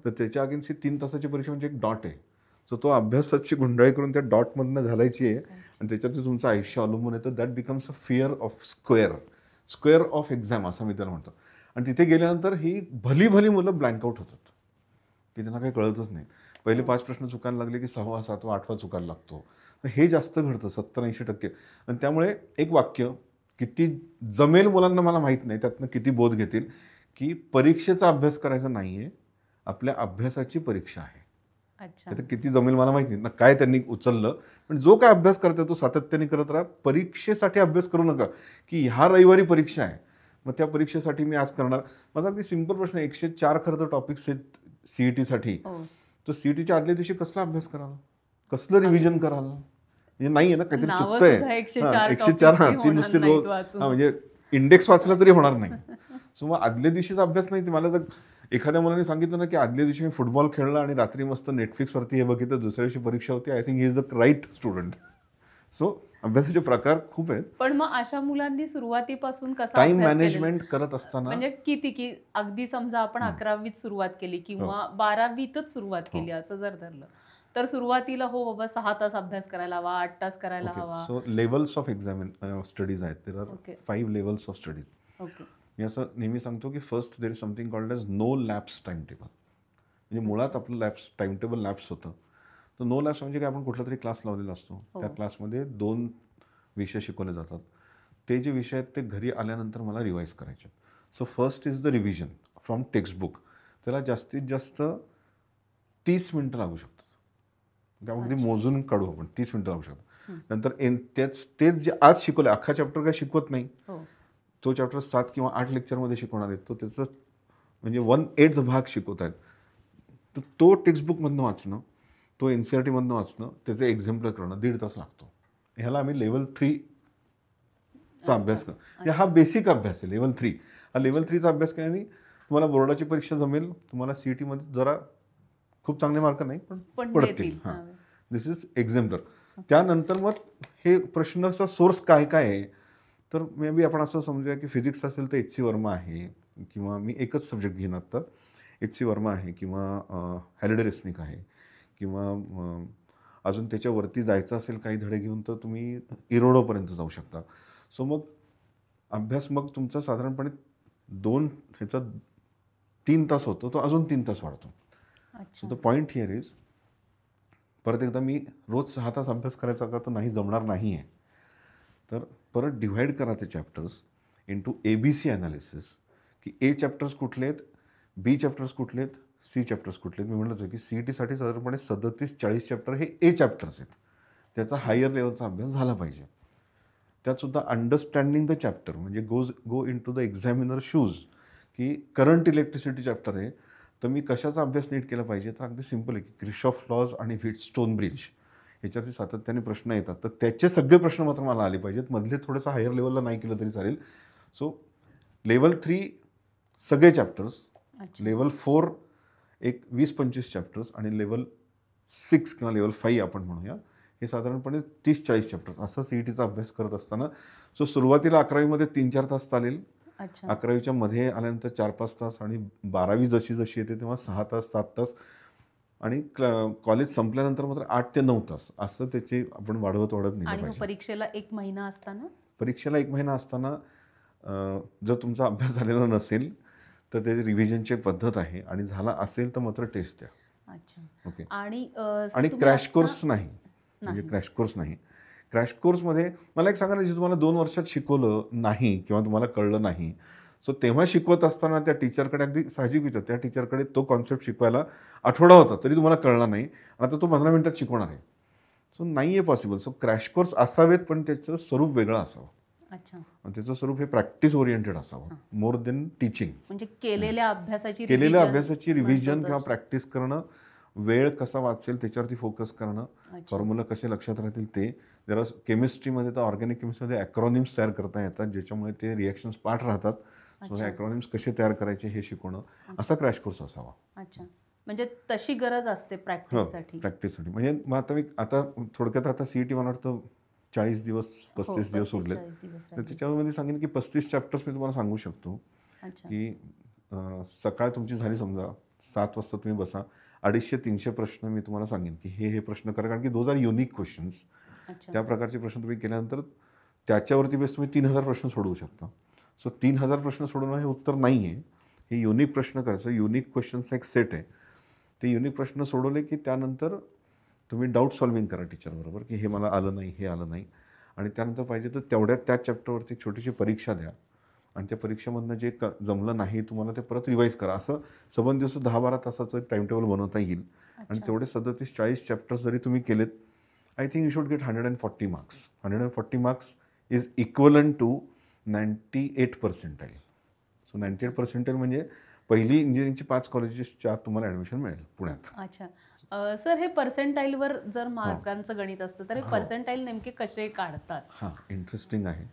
तर त्याच्या अगेन्स्ट 3 तासाची परीक्षा म्हणजे एक डॉट आहे. सो तो अभ्यासाची गुंडाळी करून त्या डॉटमधनं घालायची आहे आणि त्याच्यात तुमचं आयुष्य अवलंबून येतं. That becomes a fear of square of exam असं मी त्याला म्हणतो. आणि तिथे गेल्यानंतर ही भली मुलं ब्लँक आउट होतात की त्यांना काही कळतच नाही. पहिले 5 प्रश्न चुकायला लागले की 6वा 7वा 8वा चुकायला लागतो. तर हे जास्त घडतं 70-80%. आणि त्यामुळे एक वाक्य किती जमेल मुलांना मला माहीत नाही, त्यातनं किती बोध घेतील, की परीक्षेचा अभ्यास करायचा नाहीये, आपल्या अभ्यासाची परीक्षा आहे. अच्छा, किती जमेल मला माहिती नाही ना काय त्यांनी उचललं. पण जो काय अभ्यास करतोय तो सातत्याने करत राहा. परीक्षेसाठी अभ्यास करू नका की ह्या रविवारी परीक्षा आहे, मग त्या परीक्षेसाठी मी आज करणार. माझा अगदी सिंपल प्रश्न आहे. 104 खरं तर टॉपिक्स आहेत सीईटीसाठी. तर सीईटीच्या आदल्या दिवशी कसला अभ्यास करावा, कसलं रिव्हिजन करावं? म्हणजे नाहीये ना, काहीतरी चुकतंय. 104 ती नुसती रोज म्हणजे इंडेक्स वाचला तरी होणार नाही. सो मग आदल्या दिवशीचा अभ्यास नाही. मला जर एखाद्या मुलाने सांगितलं ना की आदल्या दिवशी मी फुटबॉल खेळला आणि रात्री मस्त नेटफ्लिक्सवरती हे बघितलं, दुसऱ्या दिवशी परीक्षा होती, I think he is the right student. So अभ्यासाचे प्रकार खूप आहेत. पण मग अशा मुलांनी सुरुवातीपासून कसा टाइम मॅनेजमेंट करत असताना, म्हणजे किती की अगदी समजा आपण 11वीत सुरुवात केली किंवा 12वीतच सुरुवात केली असं जर धरलं, तर सुरुवातीला हो बाबा 6 तास अभ्यास करायला हवा, 8 तास करायला हवा. सो लेवल्स ऑफ स्टडीज आहेत. There are 5 levels of studies. मी असं नेहमी सांगतो की first there is something called as no lapse time table. म्हणजे मुळात आपलं टाइम टेबल लॅप्स होतं. तर नो लॅप्स म्हणजे काय, आपण कुठला तरी क्लास लावलेला असतो, त्या क्लासमध्ये 2 विषय शिकवले जातात. ते जे विषय आहेत ते घरी आल्यानंतर मला रिवाईज करायचे. So first is the revision from textbook. त्याला जास्तीत जास्त 30 मिनटं लागू शकतात. त्यामध्ये मोजून काढू आपण, 30 मिनटं लागू शकतात. नंतर तेच जे आज शिकवलं, अख्खा चॅप्टर काय शिकवत नाही, तो चॅप्टर 7 किंवा 8 लेक्चरमध्ये शिकवणार आहेत. तो त्याचं म्हणजे 1/8 भाग शिकवत आहेत. तर तो टेक्स्टबुकमधनं वाचणं, तो NCERTमधनं वाचणं, त्याचे एक्झाम्पल करणं 1.5 तास लागतो. ह्याला आम्ही लेवल 3चा अभ्यास करतो. हा बेसिक अभ्यास आहे लेवल 3. हा लेवल 3चा अभ्यास केल्याने तुम्हाला बोर्डाची परीक्षा जमेल, तुम्हाला सीईटीमध्ये जरा खूप चांगले मार्क नाही पण पडतील. दिस इज एक्झाम्पलर. त्यानंतर मग हे प्रश्नाचा सोर्स काय आहे, तर मे बी आपण असं समजूया की फिजिक्स असेल तर HC वर्मा आहे, किंवा मी एकच सब्जेक्ट घेईन आत्ता, HC वर्मा आहे, किंवा हॅलिडे रेसनिक आहे, किंवा अजून त्याच्यावरती जायचं असेल काही धडे घेऊन तर तुम्ही इरोडोपर्यंत जाऊ शकता. सो मग अभ्यास मग तुमचा साधारणपणे 3 तास होतो, तो अजून 3 तास वाढतो. So the point here is, परत एकदा मी रोज 6 तास अभ्यास करायचा का तर नाही, जमणार नाही आहे. तर परत डिव्हाइड करा ते चॅप्टर्स इंटू ABC ॲनालिसिस, की A चॅप्टर्स कुठले आहेत, B चॅप्टर्स कुठले आहेत, C चॅप्टर्स कुठले आहेत. मी म्हटलं की सीईटीसाठी साधारणपणे 37-40 चॅप्टर हे A चॅप्टर्स आहेत. त्याचा हायर लेवलचा अभ्यास झाला पाहिजे. त्यातसुद्धा अंडरस्टँडिंग द चॅप्टर, म्हणजे go into the examiner shoes, की करंट इलेक्ट्रिसिटी चॅप्टर आहे, तर मी कशाचा अभ्यास नीट केला पाहिजे. तर अगदी सिम्पल आहे की क्रिशॉफ लॉज आणि व्हीटस्टोन ब्रिज याच्यावरती सातत्याने प्रश्न येतात. तर त्याचे सगळे प्रश्न मात्र मला आले पाहिजेत. मधले थोडंसं हायर लेवलला नाही केलं तरी चालेल. सो लेवल 3 सगळे चॅप्टर्स, लेवल 4 एक 20-25 चॅप्टर्स, आणि लेवल 6 किंवा लेवल 5 आपण म्हणूया, हे साधारणपणे 30-40 चॅप्टर असं सीईटीचा अभ्यास करत असताना. सो सुरुवातीला 11वीमध्ये 3-4 तास चालेल, 11वीच्या मध्ये आल्यानंतर 4-5 तास, आणि 12वी जशी येते तेव्हा 6 तास 7 तास, आणि कॉलेज संपल्यानंतर मात्र 8 ते 9 तास असं त्याचे आपण वाढवत नेलं पाहिजे. परीक्षेला 1 महिना असताना जर तुमचा अभ्यास झालेला नसेल तर ते रिव्हिजनची पद्धत आहे, आणि झाला असेल तर मात्र टेस्ट द्या. ओके. आणि क्रॅश कोर्स नाही, म्हणजे क्रॅश कोर्स नाही. क्रॅश कोर्समध्ये मला एक सांगा ना, जे तुम्हाला 2 वर्षात शिकवलं नाही किंवा तुम्हाला कळलं नाही, सो तेव्हा शिकवत असताना त्या टीचरकडे अगदी साहजिक विचार, त्या टीचरकडे तो कॉन्सेप्ट शिकवायला आठवडा होता तरी तुम्हाला कळला नाही, आता तो 15 मिनिटात शिकवणार आहे. सो नाही आहे पॉसिबल. सो क्रॅश कोर्स असावेत, पण त्याचं स्वरूप वेगळं असावं. अच्छा. आणि त्याचं स्वरूप हे प्रॅक्टिस ओरिएंटेड असावं, मोर देन टीचिंग. म्हणजे केलेल्या अभ्यासाची रिव्हिजन किंवा प्रॅक्टिस करणं, वेळ कसा वाचेल त्याच्यावरती फोकस करणं, फॉर्म्युला कसे लक्षात राहतील ते. जरा केमिस्ट्रीमध्ये तर ऑर्गॅनिक केमिस्ट्रीमध्ये ॲक्रॉनिम्स तयार करता येतात, ज्याच्यामुळे ते रिॲक्शन्स पाठ राहतात. सो हे ॲक्रॉनिम्स कसे तयार करायचे हे शिकवणं, असा क्रॅश कोर्स असावा. अच्छा. म्हणजे तशी गरज असते प्रॅक्टिससाठी. प्रॅक्टिससाठी म्हणजे मग आता थोडक्यात आता सीईटी मला वाटतं 40 दिवस 35 दिवस उरले. तर त्याच्यामध्ये सांगेन की 35 चॅप्टर्स मी तुम्हाला सांगू शकतो. की सकाळ तुमची झाली समजा 7 वाजता तुम्ही बसा, 250-300 प्रश्न मी तुम्हाला सांगेन की हे प्रश्न करा, कारण की दोज आर युनिक क्वेश्चन्स. त्या प्रकारचे प्रश्न तुम्ही केल्यानंतर त्याच्यावरती बेस तुम्ही 3000 प्रश्न सोडवू शकता. सो 3000 प्रश्न सोडवणं हे उत्तर नाही आहे, हे युनिक प्रश्न करायचं. युनिक क्वेश्चन्सचा एक सेट आहे. ते युनिक प्रश्न सोडवले की त्यानंतर तुम्ही डाऊट सॉल्विंग करा टीचरबरोबर की हे मला आलं नाही, हे आलं नाही. आणि त्यानंतर पाहिजे तर तेवढ्यात त्या चॅप्टरवरती छोटीशी परीक्षा द्या, आणि त्या परीक्षेमधनं जे जमलं नाही तुम्हाला ते परत रिवाईज करा. असं सबंध दिवस 10-12 तासाचं टाइम टेबल बनवता येईल. आणि तेवढे 37-40 चॅप्टर्स जरी तुम्ही केलेत, I think you should get 140 marks. 140 marks is equivalent to 98 percentile. So 98 percentile म्हणजे पहिली इंजिनिअरिंगची 5 कॉलेजेसच्या तुम्हाला ॲडमिशन मिळेल पुण्यात. अच्छा. सर, हे पर्सेंटाईलवर जर मार्कांचं गणित असतं तर हे पर्सेंटाईल नेमके कसे काढतात? हां, इंटरेस्टिंग आहे.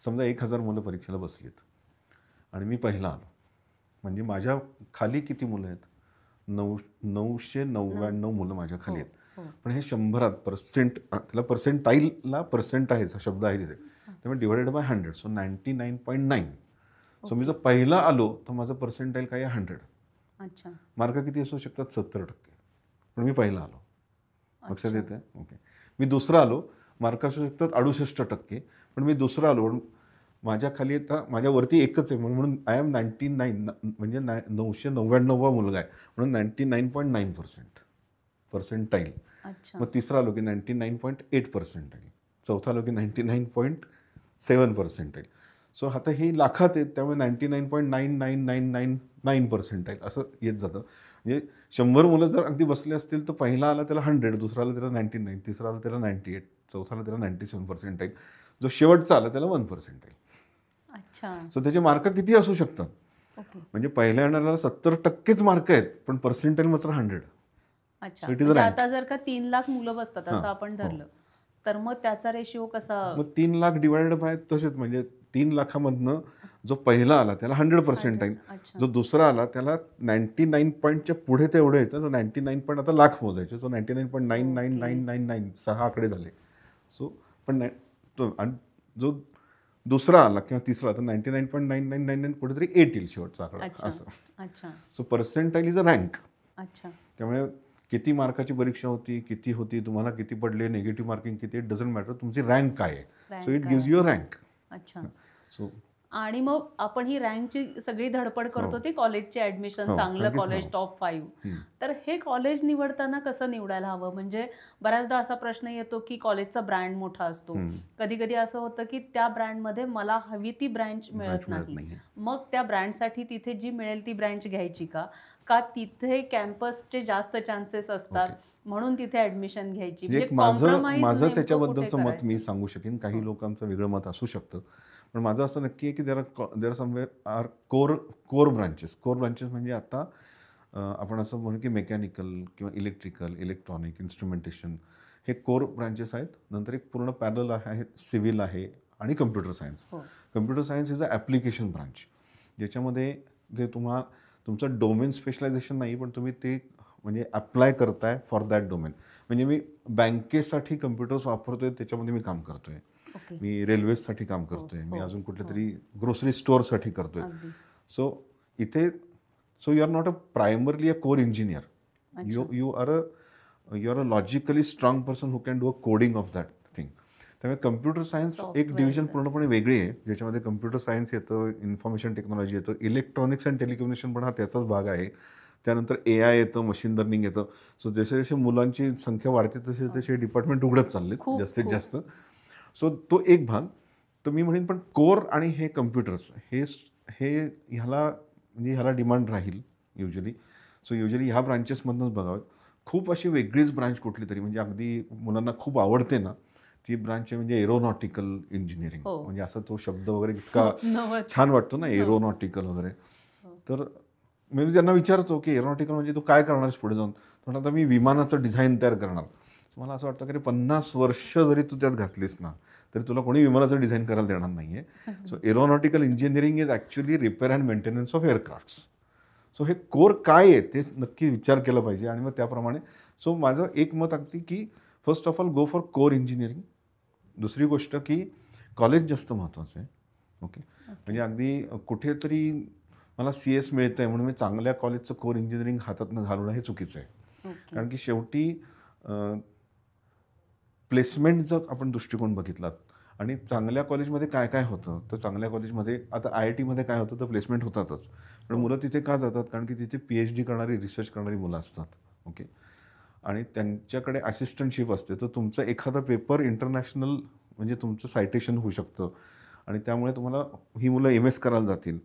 समजा 1000 मुलं परीक्षेला बसलीत आणि मी पहिला आलो, म्हणजे माझ्या खाली किती मुलं आहेत? 999 मुलं माझ्या खाली आहेत. पण हे 100% त्याला पर्सेंटाईलला पर्सेंट आहे, शब्द आहे तिथे, त्यामुळे डिवायडेड बाय 100, सो 99.9. सो मी जर पहिला आलो तर माझं पर्सेंटाईल काय आहे? 100. अच्छा. मार्क किती असू शकतात? 70%. पण मी पहिला आलो. लक्षात येते? ओके. मी दुसरा आलो, मार्क असू शकतात 68%. पण मी दुसरा आलो, माझ्या खाली आता माझ्यावरती एकच आहे म्हणून आय एम 99, म्हणजे 999वा मुलगा आहे म्हणून 99.9% पर्सेंटाईल. मग तिसरा आलो की 99.8 पर्सेंटाईल, चौथा आलो की 99.7 पर्सेंटाईल. सो आता ही लाखात आहेत, त्यामुळे 99.99999 पर्सेंटाईल असं येत जातं. म्हणजे 100 मुलं जर अगदी बसले असतील तर पहिला आला त्याला 100, दुसरा आला त्याला 99, तिसरा आला त्याला 98, चौथा आला त्याला 97 पर्सेंटाईल, जो शेवटचा आला त्याला 1 पर्सेंटाईल. अच्छा. सो त्याचे मार्क किती असू शकतात? म्हणजे पहिल्या येणाऱ्याला 70%च मार्क आहेत, पण पर्सेंटाईल मात्र 100. अच्छा. म्हणजे आता जर का 3 लाख मुलं बसतात असं आपण धरलं तर मग त्याचा रेशिओ कसा? मग 3 लाख डिवाइडेड बाय तसेच, म्हणजे 3 लाखामधनं जो पहिला आला त्याला 100 पर्सेंटाईल, जो दुसरा आला त्याला 99 पॉईंटच्या पुढे तेवढे येतं. 99 पॉईंट आता लाख मोजायचे, सो 99.99999 6 आकडे झाले. सो पण आणि जो दुसरा आला किंवा तिसरा आला तर 99.9999 कुठेतरी 8 येईल शेवटचा आकडा असं. अच्छा. So percentile is a rank. अच्छा. त्यामुळे किती मार्काची परीक्षा होती, किती होती, तुम्हाला किती पडले, निगेटिव्ह मार्किंग किती, इट डझंट मॅटर, तुमची रँक काय आहे. So it gives you a rank. अच्छा. सो आणि मग आपण ही रँकची सगळी धडपड करतो ती कॉलेजची ऍडमिशन, चांगलं कॉलेज, टॉप 5. तर हे कॉलेज निवडताना कसं निवडायला हवं? म्हणजे बऱ्याचदा असा प्रश्न येतो की कॉलेजचा ब्रँड मोठा असतो, कधी कधी असं होतं की त्या ब्रँडमध्ये मला हवी ती ब्रँच मिळत नाही. मग त्या ब्रँडसाठी तिथे जी मिळेल ती ब्रँच घ्यायची का तिथे कॅम्पसचे जास्त चान्सेस असतात म्हणून तिथे ऍडमिशन घ्यायची? माझं त्याच्याबद्दलचं मत मी सांगू शकेन. काही लोकांचं वेगळं मत असू शकतं, पण माझं असं नक्की आहे की there somewhere are core branches. Core branches म्हणजे आता आपण असं म्हणू की मेकॅनिकल किंवा इलेक्ट्रिकल, इलेक्ट्रॉनिक, इन्स्ट्रुमेंटेशन हे कोर ब्रांचेस आहेत. नंतर एक पूर्ण पॅरल आहे, सिव्हिल आहे आणि computer science. Computer science is a application branch, ज्याच्यामध्ये जे तुमचं डोमेन स्पेशलायझेशन नाही, पण तुम्ही ते म्हणजे अप्लाय करताय फॉर दॅट डोमेन. म्हणजे मी बँकेसाठी कम्प्युटर्स वापरतोय, त्याच्यामध्ये मी काम करतोय. मी रेल्वेसाठी काम करतोय, मी अजून कुठल्या तरी ग्रोसरी स्टोअरसाठी करतोय. सो इथे you are not a primarily a core engineer, you are a logically strong person who can do a coding of that thing. त्यामुळे कम्प्युटर सायन्स एक डिव्हिजन पूर्णपणे वेगळी आहे, ज्याच्यामध्ये कम्प्युटर सायन्स येतं, इन्फॉर्मेशन टेक्नॉलॉजी येतं, इलेक्ट्रॉनिक्स अँड टेलिकम्युनिकेशन पण हा त्याचाच भाग आहे. त्यानंतर AI येतं, मशीन लर्निंग येतं. सो जसे जसे मुलांची संख्या वाढते तसे तसे डिपार्टमेंट उघडत चाललेत जास्तीत जास्त. सो तो एक भाग. तर मी म्हणेन पण कोर आणि हे कम्प्युटर्स हे हे ह्याला डिमांड राहील युजली. सो युजली ह्या ब्रांचेसमधूनच बघावं. खूप अशी वेगळीच ब्रांच कुठली तरी म्हणजे अगदी मुलांना खूप आवडते ना ती ब्रांच आहे म्हणजे एरोनॉटिकल इंजिनिअरिंग. म्हणजे असा तो शब्द वगैरे इतका छान वाटतो ना एरोनॉटिकल वगैरे. तर मी त्यांना विचारतो की एरोनॉटिकल म्हणजे तू काय करणारस पुढे जाऊन. पण आता मी विमानाचं डिझाईन तयार करणार. मला असं वाटतं की 50 वर्ष जरी तू त्यात घातलीस ना तरी तुला कोणी विमानाचं डिझाईन करायला देणार नाहीये. So aeronautical engineering is actually repair and maintenance of aircrafts. So हे कोर काय आहे ते नक्की विचार केला पाहिजे आणि मग त्याप्रमाणे. सो माझं एक मत अगदी की first of all go for core engineering. दुसरी गोष्ट की कॉलेज जास्त महत्त्वाचं आहे. ओके म्हणजे अगदी कुठेतरी मला CS मिळतं आहे म्हणून मी चांगल्या कॉलेजचं कोर इंजिनिअरिंग हातातनं घालवणं हे चुकीचं आहे. कारण की शेवटी प्लेसमेंटचा आपण दृष्टिकोन बघितलात आणि चांगल्या कॉलेजमध्ये काय काय होतं तर चांगल्या कॉलेजमध्ये आता IIT मध्ये काय होतं तर प्लेसमेंट होतातच. पण मुलं तिथे का जातात कारण की तिथे PhD करणारी रिसर्च करणारी मुलं असतात. ओके आणि त्यांच्याकडे असिस्टंटशिप असते तर तुमचा एखादा पेपर इंटरनॅशनल म्हणजे तुमचं सायटेशन होऊ शकतं आणि त्यामुळे तुम्हाला ही मुलं MS करायला जातील.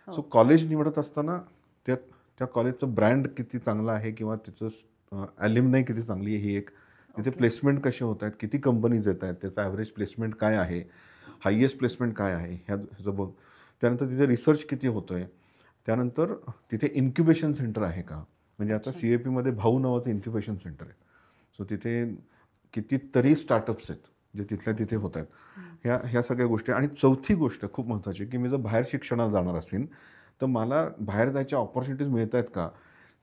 सो कॉलेज निवडत असताना त्या कॉलेजचं ब्रँड किती चांगलं आहे किंवा त्याचं ॲल्युमनाई किती चांगली आहे ही एक. तिथे प्लेसमेंट कसे होत आहेत किती कंपनीज येत आहेत त्याचा ॲव्हरेज प्लेसमेंट काय आहे हायेस्ट प्लेसमेंट काय आहे ह्याचं बघ. त्यानंतर तिथे रिसर्च किती होतो आहे. त्यानंतर तिथे इन्क्युबेशन सेंटर आहे का म्हणजे आता CAP मध्ये भाऊ नावाचं इन्क्युबेशन सेंटर आहे. सो तिथे कितीतरी स्टार्टअप्स आहेत जे तिथल्या तिथे होत आहेत. ह्या सगळ्या गोष्टी. आणि चौथी गोष्ट खूप महत्त्वाची की मी जर बाहेर शिक्षणाला जाणार असेल तर मला बाहेर जायच्या ऑपॉर्च्युनिटीज मिळत आहेत का.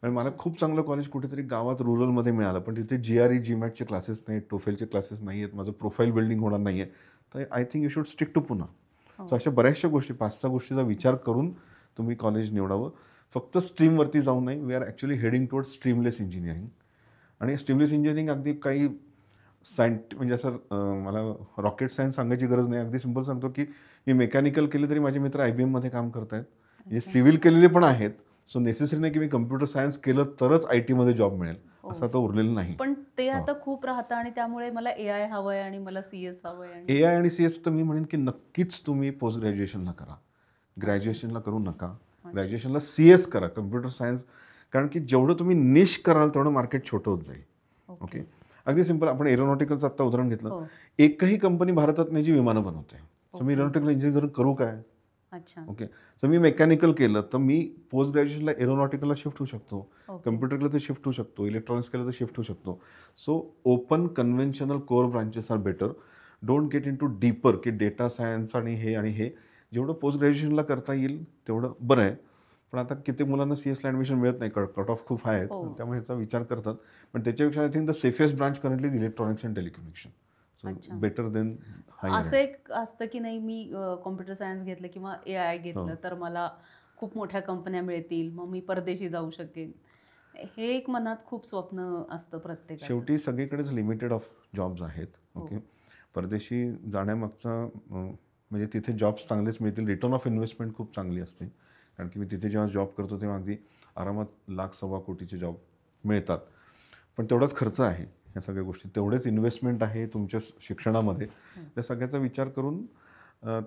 आणि मला खूप चांगलं कॉलेज कुठेतरी गावात रुरलमध्ये मिळालं पण तिथे GRE GMATचे क्लासेस नाहीत TOEFLचे क्लासेस नाही आहेत माझं प्रोफाईल बिल्डिंग होणार नाही आहे तर I think you should stick to Poona. So अशा बऱ्याचशा गोष्टी 5-6 गोष्टीचा विचार करून तुम्ही कॉलेज निवडावं. फक्त स्ट्रीमवरती जाऊ नये. We are actually heading towards streamless engineering. आणि स्ट्रीमलेस इंजिनिअरिंग अगदी काही म्हणजे असं मला रॉकेट सायन्स सांगायची गरज नाही. अगदी सिंपल सांगतो की मी मेकॅनिकल केले तरी माझे मित्र IBM मध्ये काम करत आहेत. म्हणजे सिव्हिल केलेले पण आहेत. सो नेसेसरी नाही की मी कम्प्युटर सायन्स केलं तरच IT मध्ये जॉब मिळेल असं आता उरलेलं नाही. पण ते आता खूप राहतं आणि त्यामुळे मला AI हवंय आणि मला CS हवंय. AI आणि CS तर मी म्हणेन की नक्कीच तुम्ही पोस्ट ग्रॅज्युएशनला करा. ग्रॅज्युएशनला करू नका. ग्रॅज्युएशनला CS करा कम्प्युटर सायन्स. कारण की जेवढं तुम्ही निश कराल तेवढं मार्केट छोटं होत जाईल. ओके अगदी सिंपल. आपण एरोनॉटिकलचं आत्ता उदाहरण घेतलं. एकही कंपनी भारतात नाही जी विमानं बनवते. सो मी एरोनॉटिकल इंजिनिअरिंग करू काय. ओके सो मी मेकॅनिकल केलं तर मी पोस्ट ग्रॅज्युएशनला एरोनॉटिकलला शिफ्ट होऊ शकतो. कम्प्युटरला तर शिफ्ट होऊ शकतो. इलेक्ट्रॉनिक्स केलं तर शिफ्ट होऊ शकतो. So open conventional core branches are better. Don't get into deeper की डेटा सायन्स आणि हे जेवढं पोस्ट ग्रॅज्युएशनला करता येईल तेवढं बरं आहे. पण आता किती मुलांना CSला ॲडमिशन मिळत नाही. कट ऑफ खूप हाय आहेत त्यामुळे ह्याचा विचार करतात. पण त्याच्यापेक्षा I think the safest branch currently electronics and telecommunication. So better than असं एक असतं की नाही मी कॉम्प्युटर सायन्स घेतलं किंवा AI घेतलं तर मला खूप मोठ्या कंपन्या मिळतील मग मी परदेशी जाऊ शकेन. हे एक मनात खूप स्वप्न असतं प्रत्येकाचं. शेवटी सगळीकडेच लिमिटेड ऑफ जॉब्स आहेत. ओके परदेशी जाण्यामागचा म्हणजे तिथे जॉब्स चांगलेच मिळतील. रिटर्न ऑफ इन्व्हेस्टमेंट खूप चांगली असते. कारण की मी तिथे जेव्हा जॉब करतो तेव्हा अगदी आरामात 1,00,000-1,15 कोटीचे जॉब मिळतात. पण तेवढाच खर्च आहे ह्या सगळ्या गोष्टी. तेवढेच इन्व्हेस्टमेंट आहे तुमच्या शिक्षणामध्ये. त्या सगळ्याचा विचार करून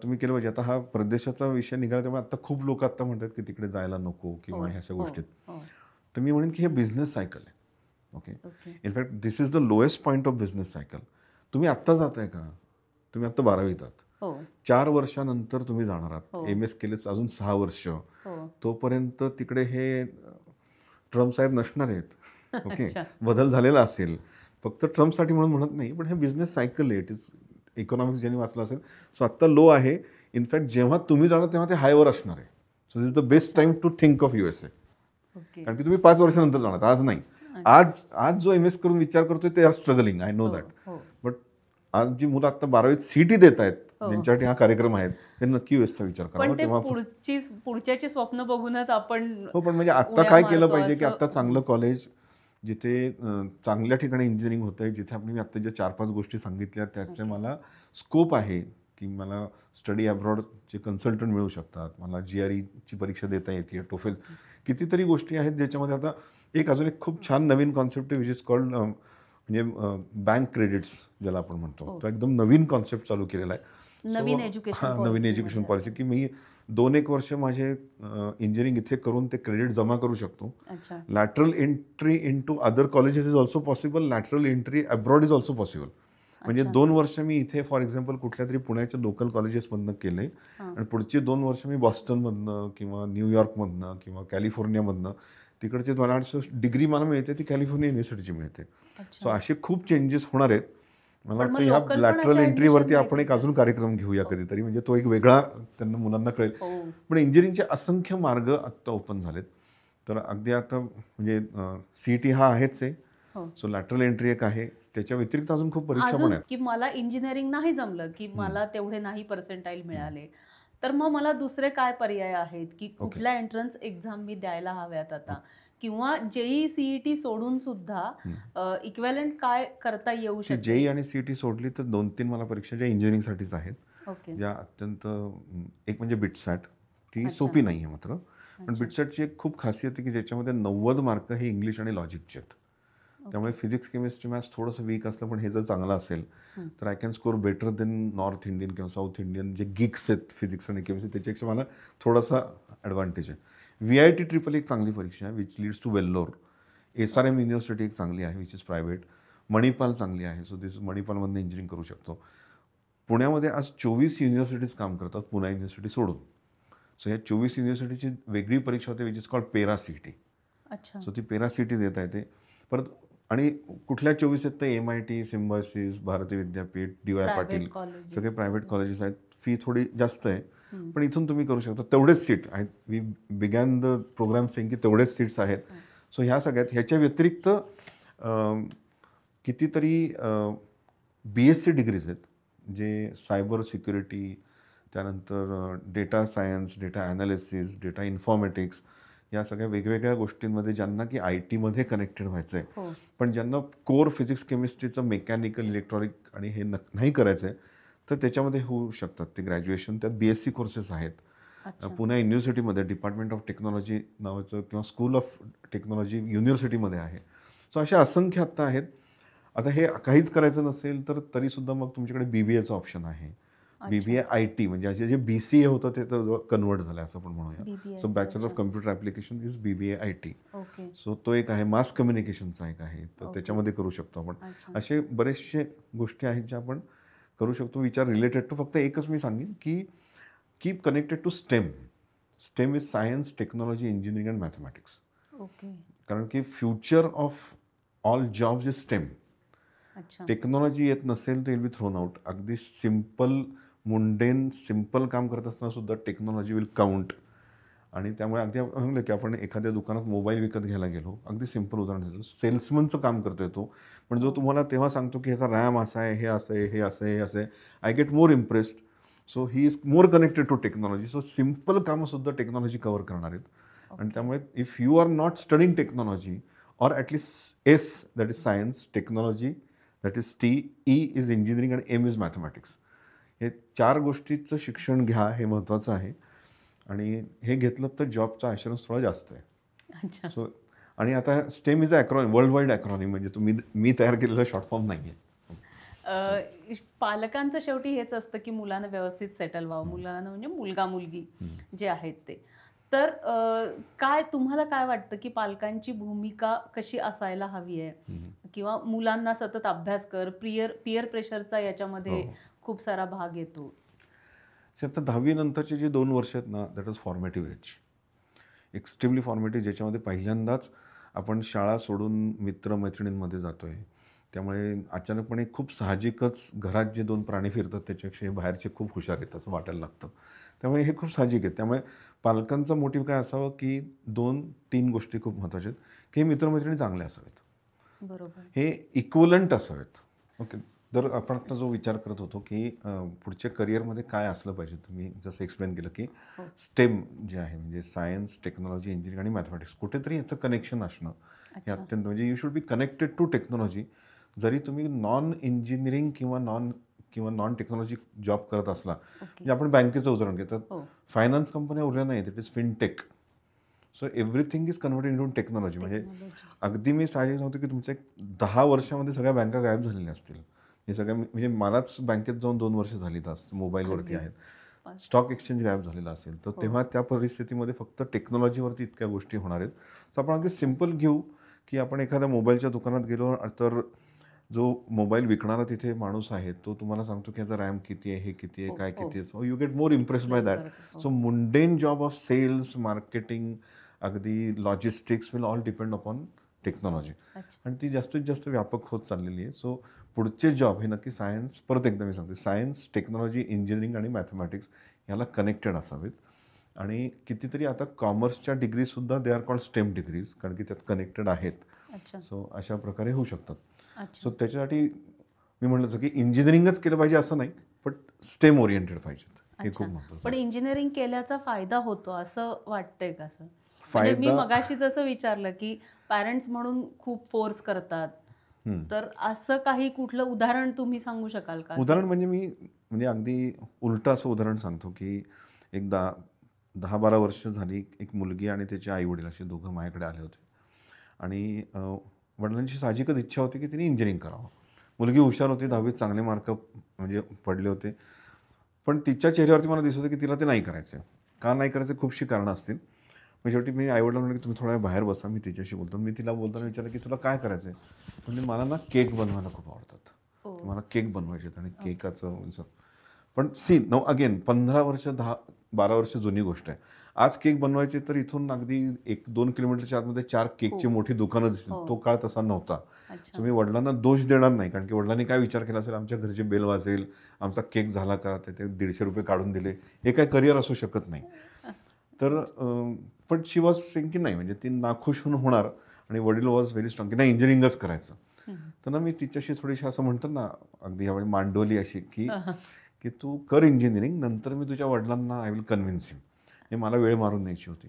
तुम्ही केलं पाहिजे. आता हा परदेशाचा विषय निघाला त्यामुळे आता खूप लोक आता म्हणतात की तिकडे जायला नको किंवा ह्या सगळ्या गोष्टीत. तर मी म्हणेन की हे बिझनेस सायकल आहे. Okay in fact this is the lowest point of business cycle. तुम्ही आत्ता जाताय का. तुम्ही आत्ता 12वीत आहात. 4 वर्षानंतर तुम्ही जाणार आहात. MS केलेच अजून 6 वर्ष. तोपर्यंत तिकडे हे ट्रम्प साहेब नसणार आहेत. ओके बदल झालेला असेल. फक्त ट्रम्पसाठी म्हणून म्हणत नाही पण हे बिझनेस सायकल आहे. इट इज इकॉनॉमिक्स ज्यांनी वाचलं असेल. सो आत्ता लो आहे. इनफॅक्ट जेव्हा तुम्ही जाणार तेव्हा ते हायवर असणार आहे. So this is the best time to think of USA. कारण की तुम्ही 5 वर्षानंतर जाणार आज नाही. आज जो MS करून विचार करतोय ते are struggling. I know that. But आज जी मुलं आता 12वीत CET देत आहेत ज्यांच्यासाठी हा कार्यक्रम आहे ते नक्की USचा विचार करा. तेव्हा पुढच्याची स्वप्न बघूनच आपण पण म्हणजे आता काय केलं पाहिजे की आता चांगलं कॉलेज जिथे चांगल्या ठिकाणी इंजिनिअरिंग होत आहे जिथे आपण आता ज्या 4-5 गोष्टी सांगितल्या त्याचे मला स्कोप आहे की मला स्टडी अब्रॉडचे कन्सल्टंट मिळू शकतात. मला GREची परीक्षा देता येते. TOEFL कितीतरी गोष्टी आहेत ज्याच्यामध्ये आता अजून एक खूप छान नवीन कॉन्सेप्ट आहे विच इज कॉल्ड म्हणजे बँक क्रेडिट्स ज्याला आपण म्हणतो. तो एकदम नवीन कॉन्सेप्ट चालू केलेला आहे. नवीन एज्युकेशन नवीन एज्युकेशन पॉलिसी की मी 2-1 वर्ष माझे इंजिनिअरिंग इथे करून ते क्रेडिट जमा करू शकतो. Lateral entry into other colleges is also possible, lateral entry abroad is also possible. म्हणजे 2 वर्ष मी इथे फॉर एक्झाम्पल कुठल्या तरी पुण्याच्या लोकल कॉलेजेसमधनं केले आणि पुढची 2 वर्ष मी बॉस्टनमधनं किंवा न्यूयॉर्कमधनं किंवा कॅलिफोर्नियामधनं तिकडचे मला डिग्री मला मिळते ती कॅलिफोर्निया युनिव्हर्सिटीची मिळते. सो असे खूप चेंजेस होणार आहेत. मला वाटतं ह्या लॅटरल एंट्रीवरती आपण एक अजून कार्यक्रम घेऊया कधीतरी, म्हणजे तो एक वेगळा त्यांना मुलांना कळेल. पण इंजिनिअरिंगचे असंख्य मार्ग आत्ता ओपन झालेत. तर अगदी आता म्हणजे CET हा आहेच आहे. सो लॅटरल एंट्री एक आहे, त्याच्या व्यतिरिक्त अजून खूप परीक्षा पण आहेत. की मला इंजिनिअरिंग नाही जमलं, की मला तेवढे नाही पर्सेंटाईल मिळाले, तर मग मला दुसरे काय पर्याय आहेत, की कुठल्या एंट्रन्स एक्झाम मी द्यायला हव्यात आता, किंवा JEE CET सोडून सुद्धा इक्विव्हॅलंट काय करता येऊ शकते? JEE आणि CET सोडली तर 2-3 मला परीक्षा ज्या इंजिनिअरिंगसाठीच आहेत, ज्या अत्यंत, एक म्हणजे बिटसॅट, ती सोपी नाही आहे मात्र. पण बिटसॅटची एक खूप खासियत आहे की ज्याच्यामध्ये 90 मार्क हे इंग्लिश आणि लॉजिकचे आहेत. त्यामुळे फिजिक्स, केमिस्ट्री, मॅथ्स थोडंसं वीक असलं पण हे जर चांगलं असेल तर I can score better than north Indian किंवा साऊथ इंडियन जे गिक्स आहेत फिजिक्स आणि केमिस्ट्री, त्याच्यापेक्षा मला थोडासा ॲडव्हान्टेज आहे. VIT ट्रिपल एक चांगली परीक्षा आहे which leads to Vellore. SRM university एक चांगली आहे विच इज प्रायव्हेट. मणिपाल चांगली आहे, सो दिस मणिपालमधनं इंजिनिअरिंग करू शकतो. पुण्यामध्ये आज 24 युनिव्हर्सिटीज काम करतात पुणे युनिव्हर्सिटी सोडून. सो ह्या 24 युनिव्हर्सिटीची वेगळी परीक्षा होते विच इज कॉल्ड पेरा CET. सो ती पेरा CET देता येते. परत आणि कुठल्या 24 आहेत तर MIT, symbiosis, Bharati Vidyapeeth, DY Patil, सगळे प्रायव्हेट कॉलेजेस आहेत. फी थोडी जास्त आहे पण इथून तुम्ही करू शकता. तेवढेच सीट आहेत. We began the programme saying की तेवढेच सीट्स आहेत. सो ह्या सगळ्यात, ह्याच्या व्यतिरिक्त कितीतरी BSc डिग्रीज आहेत जे सायबर सिक्युरिटी, त्यानंतर data science, data analysis, data informatics, या सगळ्या वेगवेगळ्या गोष्टींमध्ये ज्यांना की IT मध्ये कनेक्टेड व्हायचं आहे पण ज्यांना कोर फिजिक्स केमिस्ट्रीचं मेकॅनिकल, इलेक्ट्रॉनिक आणि हे नाही करायचं आहे तर त्याच्यामध्ये होऊ शकतात ते ग्रॅज्युएशन. त्यात BSc कोर्सेस आहेत. पुणे युनिव्हर्सिटीमध्ये डिपार्टमेंट ऑफ टेक्नॉलॉजी नावाचं किंवा स्कूल ऑफ टेक्नॉलॉजी युनिव्हर्सिटीमध्ये आहे. सो अशा असंख्य आत्ता आहेत. आता हे काहीच करायचं नसेल तर तरीसुद्धा मग तुमच्याकडे BBAचं ऑप्शन आहे. BBA IT म्हणजे असे जे BCA होतं ते तर कन्वर्ट झालं असं पण म्हणूया. So bachelor of computer application is BBA IT. So तो एक आहे. मास कम्युनिकेशनचा एक आहे, तर त्याच्यामध्ये करू शकतो आपण. असे बरेचसे गोष्टी आहेत ज्या आपण करू शकतो विचार रिलेटेड टू. फक्त एकच मी सांगेन की keep connected to STEM. STEM is science, technology, engineering and mathematics. कारण की future of all jobs is STEM. Technology येत नसेल तर विल बी थ्रोन आउट. अगदी सिम्पल मुंडेन सिम्पल काम करत असताना सुद्धा टेक्नॉलॉजी विल काउंट. आणि त्यामुळे अगदी म्हणलं की आपण एखाद्या दुकानात मोबाईल विकत घ्यायला गेलो, अगदी सिम्पल उदाहरण देतो, सेल्समनचं काम करतोय तो, पण जो तुम्हाला तेव्हा सांगतो की ह्याचा रॅम असा आहे, हे असं आहे, हे असं आहे, हे असं आहे, I get more impressed. So he is more connected to technology. So simple कामंसुद्धा टेक्नॉलॉजी कव्हर करणार आहेत. आणि त्यामुळे if you are not studying technology or at least S that is science, technology that is T, E is engineering आणि M is mathematics. हे 4 गोष्टीचं शिक्षण घ्या, हे महत्त्वाचं आहे. आणि हे घेतलं तर जॉबचा ॲश्युरन्स थोडा जास्त आहे. सो आणि आता STEM इज ॲक्रॉनिम, वर्ल्ड वाईड ॲक्रॉनिम, म्हणजे मी तयार केलेला शॉर्ट फॉर्म नाही आहे. पालकांचं शेवटी हेच असतं की मुलांना व्यवस्थित सेटल व्हावं, मुलांना म्हणजे मुलगा मुलगी जे आहेत ते. तर तुम्हाला काय वाटतं की पालकांची भूमिका कशी असायला हवी आहे, किंवा मुलांना सतत अभ्यास कर, पियर प्रेशरचा याच्यामध्ये खूप सारा भाग येतो. आता 10वी नंतरचे जे 2 वर्ष आहेत ना, that is formative age, extremely formative, ज्याच्यामध्ये पहिल्यांदाच आपण शाळा सोडून मित्रमैत्रिणींमध्ये जातोय. त्यामुळे अचानकपणे खूप साहजिकच घरात जे 2 प्राणी फिरतात त्याच्यापेक्षा हे बाहेरचे खूप हुशार आहेत असं वाटायला लागतं. त्यामुळे हे खूप साहजिक आहे. त्यामुळे पालकांचा मोटिव्ह काय असावं की 2-3 गोष्टी खूप महत्त्वाच्या आहेत की हे मित्रमैत्रिणी चांगले असावेत, बरोबर, हे इक्वलंट असावेत. ओके. तर आपण आता जो विचार करत होतो की पुढच्या करिअरमध्ये काय असलं पाहिजे, तुम्ही जसं एक्सप्लेन केलं की STEM जे आहे म्हणजे सायन्स, टेक्नॉलॉजी, इंजिनिअरिंग आणि मॅथमॅटिक्स, कुठेतरी याचं कनेक्शन असणं हे अत्यंत, म्हणजे you should be connected to technology. जरी तुम्ही नॉन इंजिनिअरिंग किंवा नॉन टेक्नॉलॉजी जॉब करत असला, म्हणजे आपण बँकेचं उदाहरण घेतात, फायनान्स कंपन्या उरल्या नाहीत, it is fintech. So everything is converted into technology. म्हणजे अगदी मी साहजिक नव्हतं की तुमच्या 10 वर्षामध्ये सगळ्या बँका गायब झालेल्या असतील. हे सगळं म्हणजे मलाच बँकेत जाऊन 2 वर्ष झाली तास मोबाईलवरती आहेत. स्टॉक एक्सचेंज गायब झालेला असेल तर तेव्हा त्या परिस्थितीमध्ये फक्त टेक्नॉलॉजीवरती इतक्या गोष्टी होणार आहेत. सो आपण अगदी सिम्पल घेऊ की आपण एखाद्या मोबाईलच्या दुकानात गेलो तर जो मोबाईल विकणारा तिथे माणूस आहे तो तुम्हाला सांगतो की याचा रॅम किती आहे, हे किती आहे, काय किती आहे. So you get more impress by that. So mundane job of sales, marketing, अगदी logistics will all depend upon technology आणि ती जास्तीत जास्त व्यापक होत चाललेली आहे. सो पुढचे जॉब हे नक्की सायन्स, परत एकदा मी सांगते, सायन्स, टेक्नॉलॉजी, इंजिनिअरिंग आणि मॅथमॅटिक्स याला कनेक्टेड असावेत. आणि कितीतरी आता कॉमर्सच्या डिग्रीसुद्धा they are called STEM degrees, कारण की त्यात कनेक्टेड आहेत. सो अशा प्रकारे होऊ शकतात. सो त्याच्यासाठी मी म्हटलं की इंजिनिअरिंगच केलं पाहिजे असं नाही, पण स्टेम ओरिएंटेड पाहिजेत, हे खूप महत्त्वाचं. पण इंजिनिअरिंग केल्याचा फायदा होतो असं वाटतंय का? असं म्हणजे मी मगाशी जसं विचारलं की पॅरेंट्स म्हणून खूप फोर्स करतात, तर असं काही कुठलं उदाहरण तुम्ही सांगू शकाल का? उदाहरण म्हणजे अगदी उलटं असं उदाहरण सांगतो की एकदा 10-12 वर्ष झाली एक मुलगी आणि त्याचे आई वडील असे दोघं माझ्याकडे आले होते आणि वडिलांची साहजिकच इच्छा होती की तिने इंजिनिअरिंग करावं. मुलगी हुशार होती, 10वीत चांगले मार्क म्हणजे पडले होते, पण तिच्या चेहऱ्यावरती मला दिसत होतं की तिला ते नाही करायचं. का नाही करायचं? खूपशी कारणं असतील. मग शेवटी मी आईवडिलांना म्हटलं की तुम्ही थोडा वेळ बाहेर बसा, मी तिच्याशी बोलतो. मी तिला बोलताना विचारलं की तुला काय करायचं आहे? म्हणजे मला ना केक बनवायला खूप आवडतात, मला केक बनवायचे आहेत आणि केकाचं पण नो अगेन 15 वर्ष 10-12 वर्ष जुनी गोष्ट आहे. आज केक बनवायचे तर इथून अगदी 1-2 किलोमीटरच्या आतमध्ये 4 केकची मोठी दुकानं दिसतील. तो काळ तसा नव्हता. सो मी वडिलांना दोष देणार नाही, कारण की वडिलांनी काय विचार केला असेल, आमच्या घरची बेल वाजेल, आमचा केक झाला का, ते ₹150 काढून दिले, हे काय करिअर असू शकत नाही. तर पण शी वॉज सेइंग की नाही, म्हणजे ती नाखुश होणार आणि वडील वॉज व्हेरी स्ट्रॉंग की नाही इंजिनिअरिंगच करायचं. तर ना मी तिच्याशी थोडीशी असं म्हणतात ना अगदी यावेळी मांडवली अशी की तू कर इंजिनिअरिंग, नंतर मी तुझ्या वडिलांना आय विल कन्व्हिन्स हिम. हे मला वेळ मारून न्यायची होती.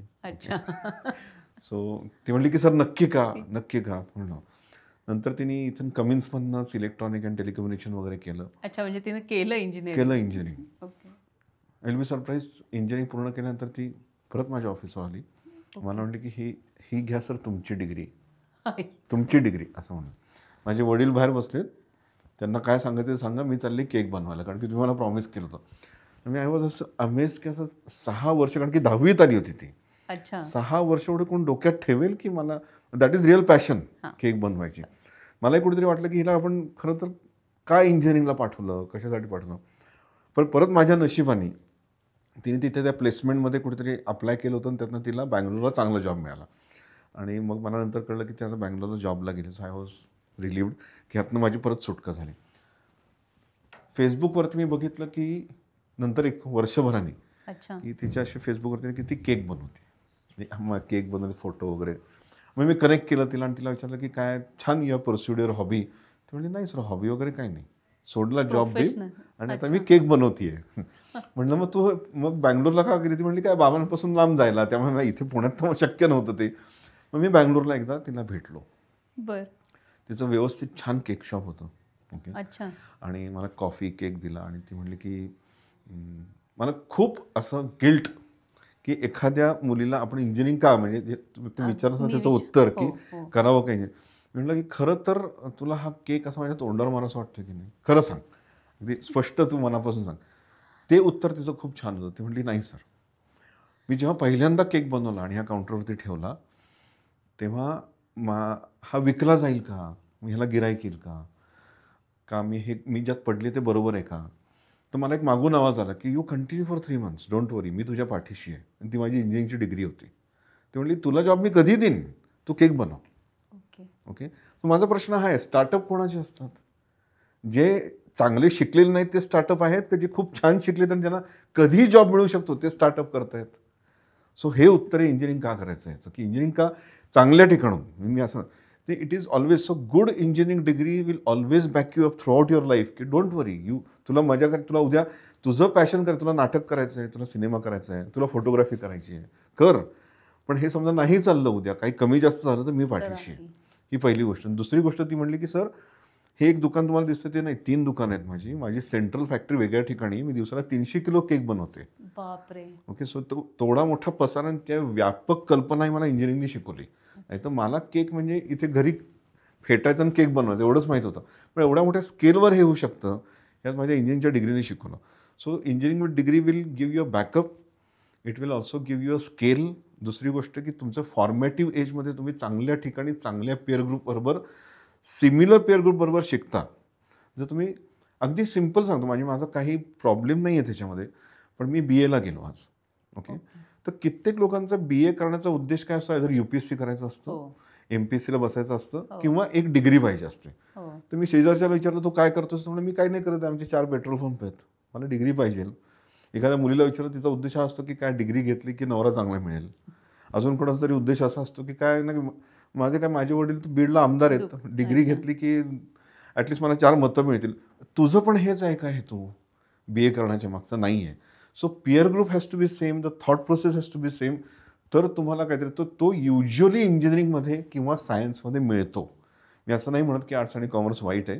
सो ती म्हणली की सर नक्की का म्हणलं. नंतर तिने इथून कमिन्समधनंच इलेक्ट्रॉनिक अँड टेलिकम्युनिकेशन वगैरे केलं. म्हणजे तिने केलं engineering. Will be surprise, engineering पूर्ण केल्यानंतर ती परत माझ्या ऑफिसवर आली. मला म्हणली की ही घ्या सर तुमची डिग्री असं म्हणून. माझे वडील बाहेर बसलेत, त्यांना काय सांगायचं सांगा, मी चालली केक बनवायला, कारण की तुम्ही मला प्रॉमिस केलं होतं. मी आय वॉज असं अमेज की असं 6 वर्ष, कारण की 10वीत आली होती ती. 6 वर्ष एवढं कोण डोक्यात ठेवेल की मला that is real passion cake बनवायची. मलाही कुठेतरी वाटलं की हिला आपण खरं तर काय इंजिनिअरिंगला पाठवलं, कशासाठी पाठवलं. पण परत माझ्या नशिबाने तिने तिथे त्या प्लेसमेंटमध्ये कुठेतरी अप्लाय केलं होतं आणि त्यातनं तिला बँगलोरला चांगला जॉब मिळाला. आणि मग मला नंतर कळलं की त्याचा बँगलोरला जॉबला गेले. सो आय वॉज रिलीव्ड की ह्यातनं माझी परत सुटका झाली. फेसबुकवरती मी बघितलं की नंतर 1 वर्षभराने की तिच्या अशी फेसबुकवरती की ती केक बनवते, केक बनवते फोटो वगैरे. मग मी कनेक्ट केलं तिला आणि तिला विचारलं की काय छान युअर पर्स्यूड युअर हॉबी. ती म्हणली नाही सर हॉबी वगैरे काही नाही, सोडला जॉब बी आणि आता मी केक बनवतीये. म्हणलं मग बँगलोरला का गेली? ती म्हणली काय बाबांपासून लांब जायला, त्यामुळे इथे पुण्यात तर शक्य नव्हतं ते. मग मी बँगलोरला एकदा तिला भेटलो. तिचं व्यवस्थित छान केक शॉप होतं. ओके. आणि मला कॉफी केक दिला आणि ती म्हणली की मला खूप असं गिल्ट की एखाद्या मुलीला आपण इंजिनिअरिंग का, म्हणजे तुम्ही विचारलं त्याचं उत्तर की करावं का इंजिनिअरिंग. म्हटलं की खरं तर तुला हा केक असं माझ्या तोंडावर मला असं वाटतं की नाही, खरं सांग, अगदी स्पष्ट तू मनापासून सांग. ते उत्तर तिचं खूप छान होतं. ती म्हटली नाही सर, मी जेव्हा पहिल्यांदा केक बनवला आणि ह्या काउंटरवरती ठेवला तेव्हा हा विकला जाईल का, ह्याला गिराईक येईल का, मी ज्यात पडले ते बरोबर आहे का. तर मला एक मागून आवाज आला की you continue for 3 months, don't worry, मी तुझ्या पाठीशी आहे. आणि ती माझी इंजिनिअरिंगची डिग्री होती. ती म्हणली तुला जॉब मी कधी देईन, तू केक बनव. ओके. माझा प्रश्न हा आहे, स्टार्टअप कोणाचे असतात? जे चांगले शिकलेले नाहीत ते स्टार्टअप आहेत का जे खूप छान शिकलेत आणि ज्यांना कधी जॉब मिळू शकतो ते स्टार्टअप करतायत? सो हे उत्तर आहे इंजिनिअरिंग का करायचं आहे, की इंजिनिअरिंग का चांगल्या ठिकाणून. मी असं ते it is always so good engineering degree will always back you up through out your life की डोंट वरी, तुला मजा कर, तुला उद्या तुझं पॅशन कर, तुला नाटक करायचं आहे, तुला सिनेमा करायचा आहे, तुला फोटोग्राफी करायची आहे, कर. पण हे समजा नाही चाललं, उद्या काही कमी जास्त झालं तर मी पाठीशी आहे. ही पहिली गोष्ट. दुसरी गोष्ट ती म्हणली की सर हे एक दुकान तुम्हाला दिसतं ते नाही, 3 दुकान आहेत माझी सेंट्रल फॅक्टरी वेगळ्या ठिकाणी, मी दिवसाला 300 किलो केक बनवते. बापरे. ओके. सो तेवढा मोठा पसारा आणि त्या व्यापक कल्पनाही मला इंजिनिअरिंगने शिकवली. नाही तर मला केक म्हणजे इथे घरी फेटायचं आणि केक बनवायचं एवढंच माहीत होतं. पण एवढ्या मोठ्या स्केलवर हे होऊ शकतं, यात माझ्या इंजिनिअरिंगच्या डिग्रीने शिकवलं. So engineering degree will give you a backup, it will also give you a scale. दुसरी गोष्ट की तुमचं फॉर्मॅटिव्ह एजमध्ये तुम्ही चांगल्या ठिकाणी चांगल्या पेअर ग्रुपबरोबर, सिमिलर पेअर ग्रुपबरोबर शिकता. जर तुम्ही अगदी सिम्पल सांगतो, माझा काही प्रॉब्लेम नाही आहे त्याच्यामध्ये, पण मी BA ला गेलो आज. ओके, तर कित्येक लोकांचा BA करण्याचा उद्देश काय असतो, जर UPSC करायचं असतं, MPSC ला बसायचं असतं, किंवा एक डिग्री पाहिजे असते. तर मी शेजारच्याला विचारलं, तू काय करतोस? म्हणजे मी काही नाही करत, आमचे 4 पेट्रोल पंप आहेत, मला डिग्री पाहिजे. एखाद्या मुलीला विचारलं, तिचा उद्देश हा असतो की काय डिग्री घेतली की नवरा चांगला मिळेल. अजून कोणाचा तरी उद्देश असा असतो की काय नाही, माझे वडील बीडला आमदार आहेत, डिग्री घेतली की ॲटलिस्ट मला 4 मतं मिळतील. तुझं पण हेच आहे का हेतू BA करण्याच्या मागचा? नाही आहे. So peer group has to be same, the thought process has to be same. तर तुम्हाला काहीतरी तो युज्युअली इंजिनिअरिंगमध्ये किंवा सायन्समध्ये मिळतो. मी असं नाही म्हणत की आर्ट्स आणि कॉमर्स वाईट आहे,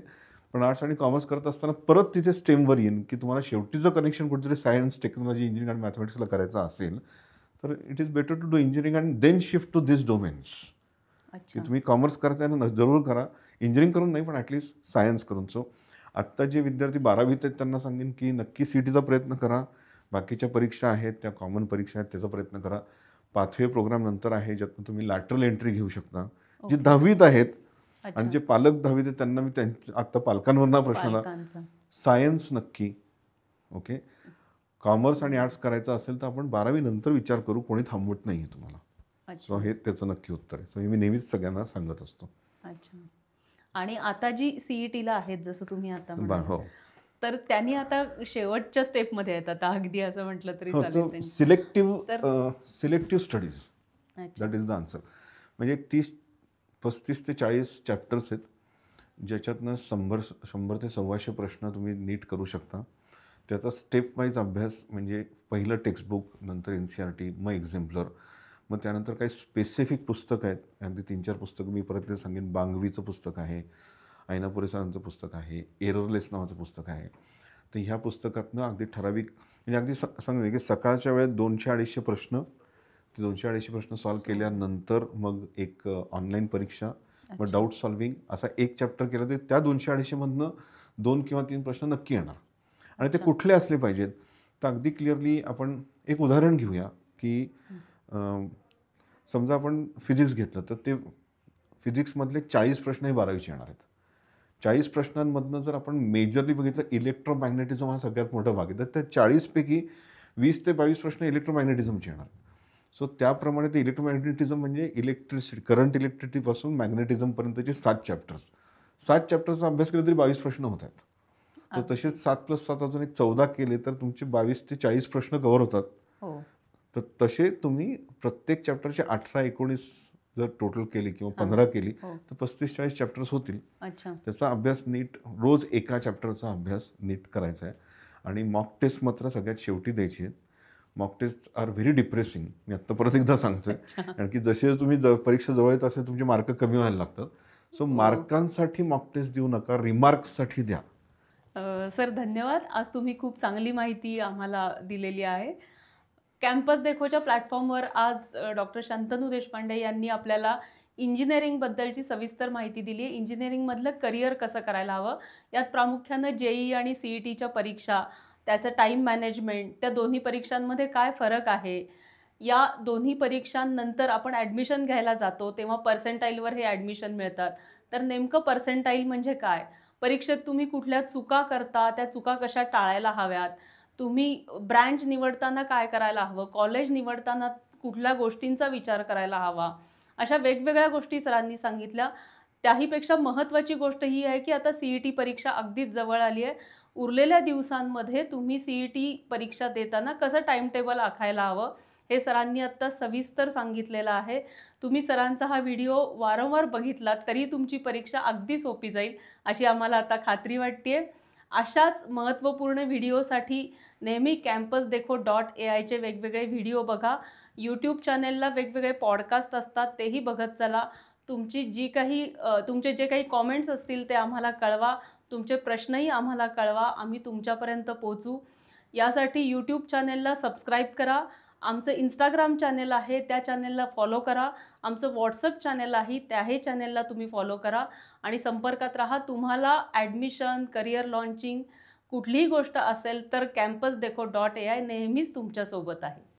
पण आर्ट्स आणि कॉमर्स करत असताना परत तिथे स्टेमवर येईन की तुम्हाला शेवटीचं कनेक्शन कुठेतरी सायन्स, टेक्नॉलॉजी, इंजिनिअरिंग आणि मॅथमॅटिक्सला करायचं असेल, तर it is better to do engineering and then shift to this domains. की तुम्ही कॉमर्स करताय ना, जरूर करा, इंजिनिअरिंग करून नाही पण ॲटलिस्ट सायन्स करून. सो आत्ता जे विद्यार्थी 12वीत आहेत त्यांना सांगेन की नक्की CETचा प्रयत्न करा. बाकीच्या परीक्षा आहेत, त्या कॉमन परीक्षा आहेत, त्याचा प्रयत्न करा. पाथवे प्रोग्राम नंतर आहे, ज्यातून तुम्ही लॅटरल एंट्री घेऊ शकता. जे 10वीत आहेत आणि जे पालक 10वीत आहेत त्यांना मी आत्ता पालकांवरना प्रश्न आला, सायन्स नक्की. ओके, कॉमर्स आणि आर्ट्स करायचं असेल तर आपण 12वी नंतर विचार करू, कोणी थांबवत नाही आहे तुम्हाला. सो हे त्याचं नक्की उत्तर आहे. सो मी नेहमीच सगळ्यांना सांगत असतो. अच्छा. आणि आता जी CETला आहेत, जसं तुम्ही आता म्हणालात, हो, तर त्यांनी आता शेवटच्या स्टेपमध्ये आहेत आता, अगदी असं म्हटलं तरी चालेल. Selective studies, that is the answer. म्हणजे 35 ते 40 चॅप्टर्स आहेत, ज्याच्यातनं 100 ते 125 प्रश्न तुम्ही नीट करू शकता. त्याचा स्टेप वाईज अभ्यास, म्हणजे पहिलं टेक्स्टबुक, नंतर NCERT, मग एक्झेम्पलर, मग त्यानंतर काही स्पेसिफिक पुस्तकं आहेत, अगदी 3-4 पुस्तकं मी परत ते सांगेन. बांगवीचं पुस्तक आहे, ऐनापुरे सरांचं पुस्तक आहे, एररलेस नावाचं पुस्तक आहे. तर ह्या पुस्तकातनं अगदी ठराविक, म्हणजे अगदी सांगते की सकाळच्या वेळेत 200-250 प्रश्न, ते 200-250 प्रश्न सॉल्व्ह केल्यानंतर मग एक ऑनलाईन परीक्षा, मग डाऊट सॉल्विंग, असा एक चॅप्टर केलं तर त्या 200-250 मधनं 2 किंवा 3 प्रश्न नक्की येणार. आणि ते कुठले असले पाहिजेत, तर अगदी क्लिअरली आपण एक उदाहरण घेऊया की समजा आपण फिजिक्स घेतलं, तर ते फिजिक्समधले 40 प्रश्न हे 12वीचे येणार आहेत. 40 प्रश्नांमधनं जर आपण मेजरली बघितलं, इलेक्ट्रोमॅग्नेटिझम हा सगळ्यात मोठा भाग आहे. तर त्या 40पैकी 20 ते 22 प्रश्न इलेक्ट्रोमॅग्नेटिझमचे येणार. सो त्याप्रमाणे ते इलेक्ट्रोमॅग्नेटिझम म्हणजे इलेक्ट्रिसिटी, करंट इलेक्ट्रिसिटीपासून मॅग्नेटिझमपर्यंतचे 7 चॅप्टर्स. 7 चॅप्टर्सचा अभ्यास केला तरी 22 प्रश्न होत आहेत. तर तसेच 7+7 अजून एक 14 केले तर तुमचे 22 ते 40 प्रश्न कव्हर होतात. तर तसे तुम्ही प्रत्येक चॅप्टरचे 18-19 जर टोटल केली किंवा 15 केली तर 35-40 चॅप्टर्स होतील. त्याचा अभ्यास नीट, रोज एका चॅप्टरचा अभ्यास नीट करायचा आहे. आणि मॉक टेस्ट मात्र सगळ्यात शेवटी द्यायची आहे. Mock test are very depressing, मी आत्ता परत एकदा सांगतोय, कारण की जसे तुम्ही परीक्षा जवळ येत असेल तुमचे मार्क कमी व्हायला लागतात. सो मार्कांसाठी मॉक टेस्ट देऊ नका, रिमार्क्ससाठी द्या. सर धन्यवाद. आज तुम्ही खूप चांगली माहिती आम्हाला दिलेली आहे. कॅम्पस देखोच्या प्लॅटफॉर्मवर आज डॉक्टर शंतनू देशपांडे यांनी आपल्याला इंजिनिअरिंगबद्दलची सविस्तर माहिती दिली आहे. इंजिनिअरिंगमधलं करिअर कसं करायला हवं, यात प्रामुख्यानं JEE आणि CETच्या परीक्षा, त्याचं टाईम मॅनेजमेंट, त्या दोन्ही परीक्षांमध्ये काय फरक आहे, या दोन्ही परीक्षांनंतर आपण ॲडमिशन घ्यायला जातो तेव्हा पर्सेंटाईलवर हे ॲडमिशन मिळतात. तर नेमकं पर्सेंटाईल म्हणजे काय, परीक्षेत तुम्ही कुठल्या चुका करता, त्या चुका कशा टाळायला हव्यात, तुम्ही ब्रँच निवडताना काय करायला हवं, कॉलेज निवडताना कुठल्या गोष्टींचा विचार करायला हवा, अशा वेगवेगळ्या गोष्टी सरांनी सांगितल्या. त्याहीपेक्षा महत्त्वाची गोष्ट ही आहे की आता CET परीक्षा अगदीच जवळ आली आहे. उरलेल्या दिवसांमध्ये तुम्ही CET परीक्षा देताना कसं टाइम टेबल आखायला हवं हे सरांनी आत्ता सविस्तर सांगितलेलं आहे. तुम्ही सरांचा हा व्हिडिओ वारंवार बघितलात तरी तुमची परीक्षा अगदी सोपी जाईल अशी आम्हाला आता खात्री वाटते. अशाच महत्त्वपूर्ण व्हिडिओसाठी नेहमी campusdekho.ai वेगवेगळे व्हिडिओ बघा. यूट्यूब चॅनेलला वेगवेगळे पॉडकास्ट असतात, तेही बघत चला. तुमचे जे काही कॉमेंट्स असतील ते आम्हाला कळवा, तुमचे प्रश्नही आम्हाला कळवा, आम्ही तुमच्यापर्यंत पोहोचू. यासाठी यूट्यूब चॅनेलला सबस्क्राईब करा आमचं इंस्टाग्राम चॅनेल आहे, त्या चॅनेलला फॉलो करा. आमचं व्हॉट्सअप चॅनेल आहे, त्याही चॅनेलला तुम्ही फॉलो करा आणि संपर्कात राहा. तुम्हाला ॲडमिशन, करिअर लॉन्चिंग कुठलीही गोष्ट असेल तर campusdeco.ai नेहमीच तुमच्यासोबत आहे.